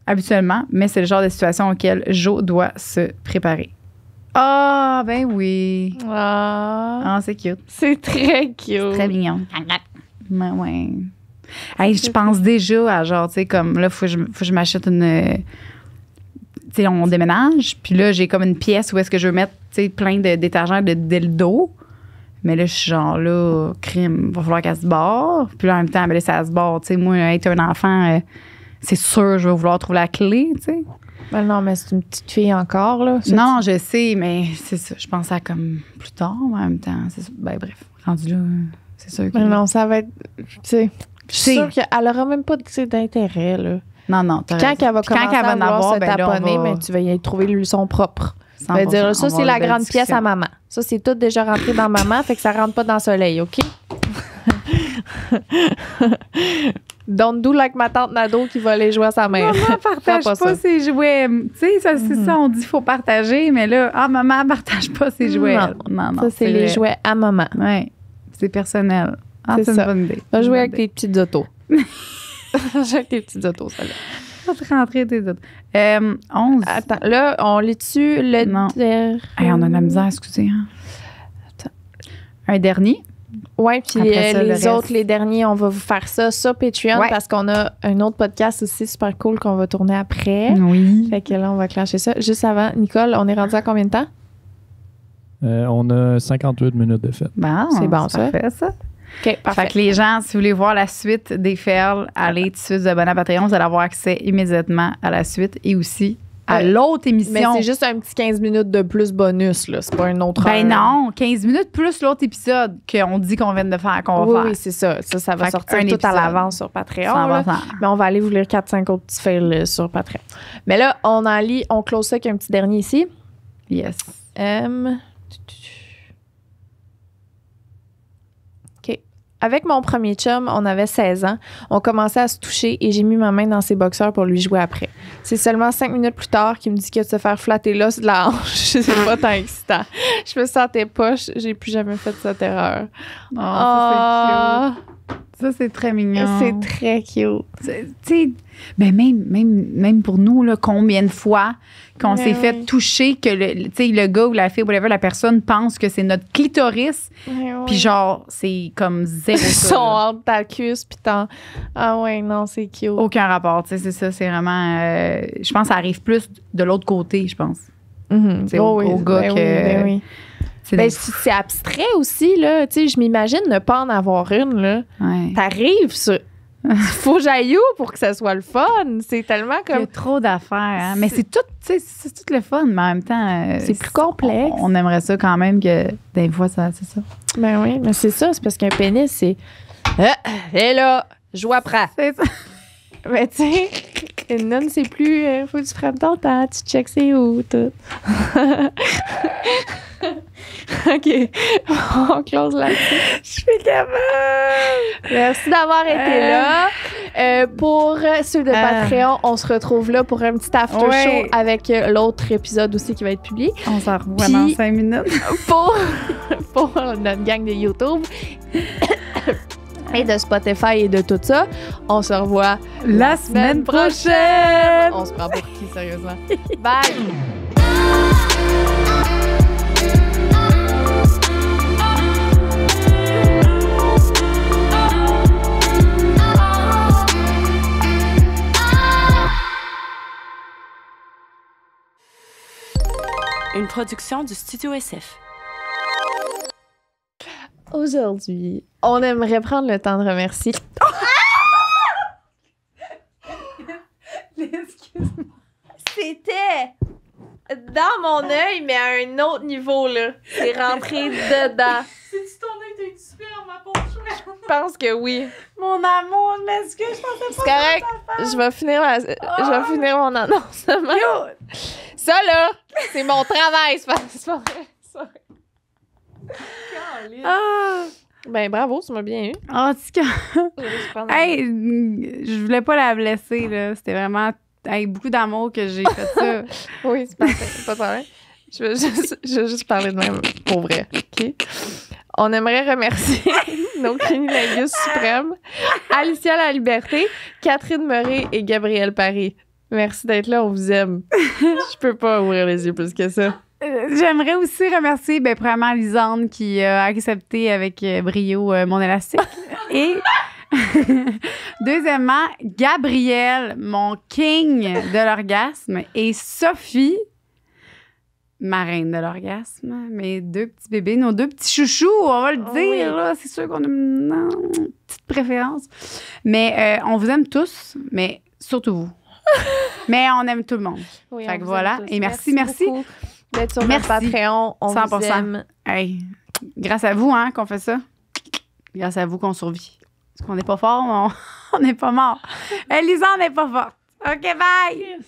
habituellement, mais c'est le genre de situation auquel Jo doit se préparer. Ah, ben oui. Ah, c'est cute. C'est très cute. C'est très mignon. Ouais. Hey, je pense déjà à genre, tu sais, comme là, faut que je m'achète une... Tu sais, on déménage, puis là, j'ai comme une pièce où est-ce que je veux mettre, tu sais, plein de détergents de dildo. Mais là, je suis genre là, crime, va falloir qu'elle se barre. Puis là, en même temps, ben là, ça se barre. Tu sais, moi, être un enfant, c'est sûr, je vais vouloir trouver la clé, tu sais. Ben non, mais c'est une petite fille encore, là. Non, je sais, mais c'est ça. Je pense à comme plus tard, mais en même temps. Ben bref, rendu là, c'est sûr que... Mais non, ça va être, tu sais, je suis sûre qu'elle aura même pas d'intérêt, là. Non, quand elle va commencer à vouloir se taponner, mais tu vas y trouver le son propre. Ça veut dire, ça, c'est la grande pièce à maman. Ça, c'est tout déjà rentré dans maman, fait que ça rentre pas dans le soleil, OK? Don't do like ma tante Nado qui va aller jouer à sa mère. Maman partage pas ses jouets. Tu sais, ça, c'est ça, on dit qu'il faut partager, mais là, maman partage pas ses jouets. Non, ça, c'est les jouets à maman. Oui, c'est personnel. C'est une ça. bonne idée. Va jouer avec tes petites autos. J'ai avec tes petites autos, ça là. Va te rentrer tes autos. 11. Attends, là, on lit dessus le... Non. Hey, on a de la misère, excusez. Hein. Attends. Un dernier. Oui, puis Après ça, les autres, les derniers, on va vous faire ça sur Patreon parce qu'on a un autre podcast aussi super cool qu'on va tourner après. Oui. Fait que là, on va clencher ça. Juste avant, Nicole, on est rendu à combien de temps? On a 58 minutes de fête. Bon, C'est bon, ça. Parfait, ça. OK, parfait. Fait que les gens, si vous voulez voir la suite des Ferles, allez tout de suite de à Patreon. Vous allez avoir accès immédiatement à la suite et aussi à l'autre émission. Mais c'est juste un petit 15 minutes de plus bonus, là. C'est pas un autre heure. Ben non, 15 minutes plus l'autre épisode qu'on dit qu'on vient de faire, qu'on va faire. Oui, c'est ça. Ça va Fait sortir un tout épisode. à l'avance sur Patreon. là. 100%. Mais on va aller vous lire 4-5 autres petits fails sur Patreon. Mais là, on close ça avec un petit dernier ici. Yes. OK. Avec mon premier chum, on avait 16 ans. On commençait à se toucher et j'ai mis ma main dans ses boxeurs pour lui jouer après. C'est seulement 5 minutes plus tard qu'il me dit que de se faire flatter l'os de la hanche, c'est pas tant excitant. Je me sentais poche. J'ai plus jamais fait cette erreur. Oh, ça, c'est cute. Ça, c'est très mignon. C'est très cute. Tu sais, ben même pour nous, là, combien de fois qu'on s'est fait oui. toucher que le gars ou la fille, whatever, la personne pense que c'est notre clitoris. Puis genre, c'est comme zéro Ils ça, sont là. entre ta cuisse puis tant. Ah ouais, non, c'est cute. Aucun rapport, tu sais, c'est ça, c'est vraiment... je pense que ça arrive plus de l'autre côté, je pense. Mhm. C'est au gars que... Ben oui. c'est Ben, des- c'est abstrait aussi, là. Tu sais, je m'imagine ne pas en avoir une, là. ouais. T'arrives sur... Faut que j'aille où pour que ça soit le fun? C'est tellement Il y a comme... trop d'affaires, hein. Mais c'est tout, tu sais, c'est tout le fun, mais en même temps... C'est plus complexe. On aimerait ça quand même que des fois, ça, c'est ça. Ben oui, mais c'est ça. C'est parce qu'un pénis, c'est... Et là, joue après. C'est ça. Mais tu sais, une nonne, c'est plus... faut que tu prennes ton temps, tu checks c'est où, tout. OK. On close là-dessus. Je suis capable. Merci d'avoir été là. Pour ceux de Patreon, on se retrouve là pour un petit after show avec l'autre épisode aussi qui va être publié. On s'en revoit Puis- dans 5 minutes. Pour notre gang de YouTube et de Spotify et de tout ça, on se revoit La semaine prochaine! On se prend pour qui, sérieusement? Bye! Une production du Studio SF. Aujourd'hui, on aimerait prendre le temps de remercier. Excuse-moi. C'était dans mon œil, mais à un autre niveau, là. C'est rentré dedans. C'est-tu ton œil t'as eu super ma pauvre chouette? Je pense que oui. Mon amour, je m'excuse, je pensais C'est correct. Je vais finir mon annonce demain. Ça, là, c'est mon travail. C'est pas vrai. C'est pas vrai. Ah! Ben, bravo, tu m'as bien eu. En tout cas, Je vais juste prendre- hey, je voulais pas la blesser, là. C'était vraiment avec beaucoup d'amour que j'ai fait ça. Oui, c'est parfait. Pas de problème. Je vais juste parler de même pour vrai. OK? On aimerait remercier nos cunilingus suprêmes, Alicia La Liberté, Catherine Murray et Gabrielle Paris. Merci d'être là, on vous aime. Je peux pas ouvrir les yeux plus que ça. J'aimerais aussi remercier, premièrement, Lisande qui a accepté avec brio mon élastique. Et deuxièmement, Gabrielle, mon king de l'orgasme, et Sophie, ma reine de l'orgasme. Mes deux petits bébés, nos deux petits chouchous, on va le dire. Oui. Là, c'est sûr qu'on a une petite préférence. Mais on vous aime tous, mais surtout vous. Mais on aime tout le monde. Oui, Fait on que vous voilà. aime tous. Et merci. beaucoup d'être sur Merci. notre Patreon. On 100%. vous aime. Hey, grâce à vous, hein, qu'on fait ça. Grâce à vous qu'on survit. Parce qu'on n'est pas fort, mais on n'est pas mort. Lisande n'est pas forte. OK, bye!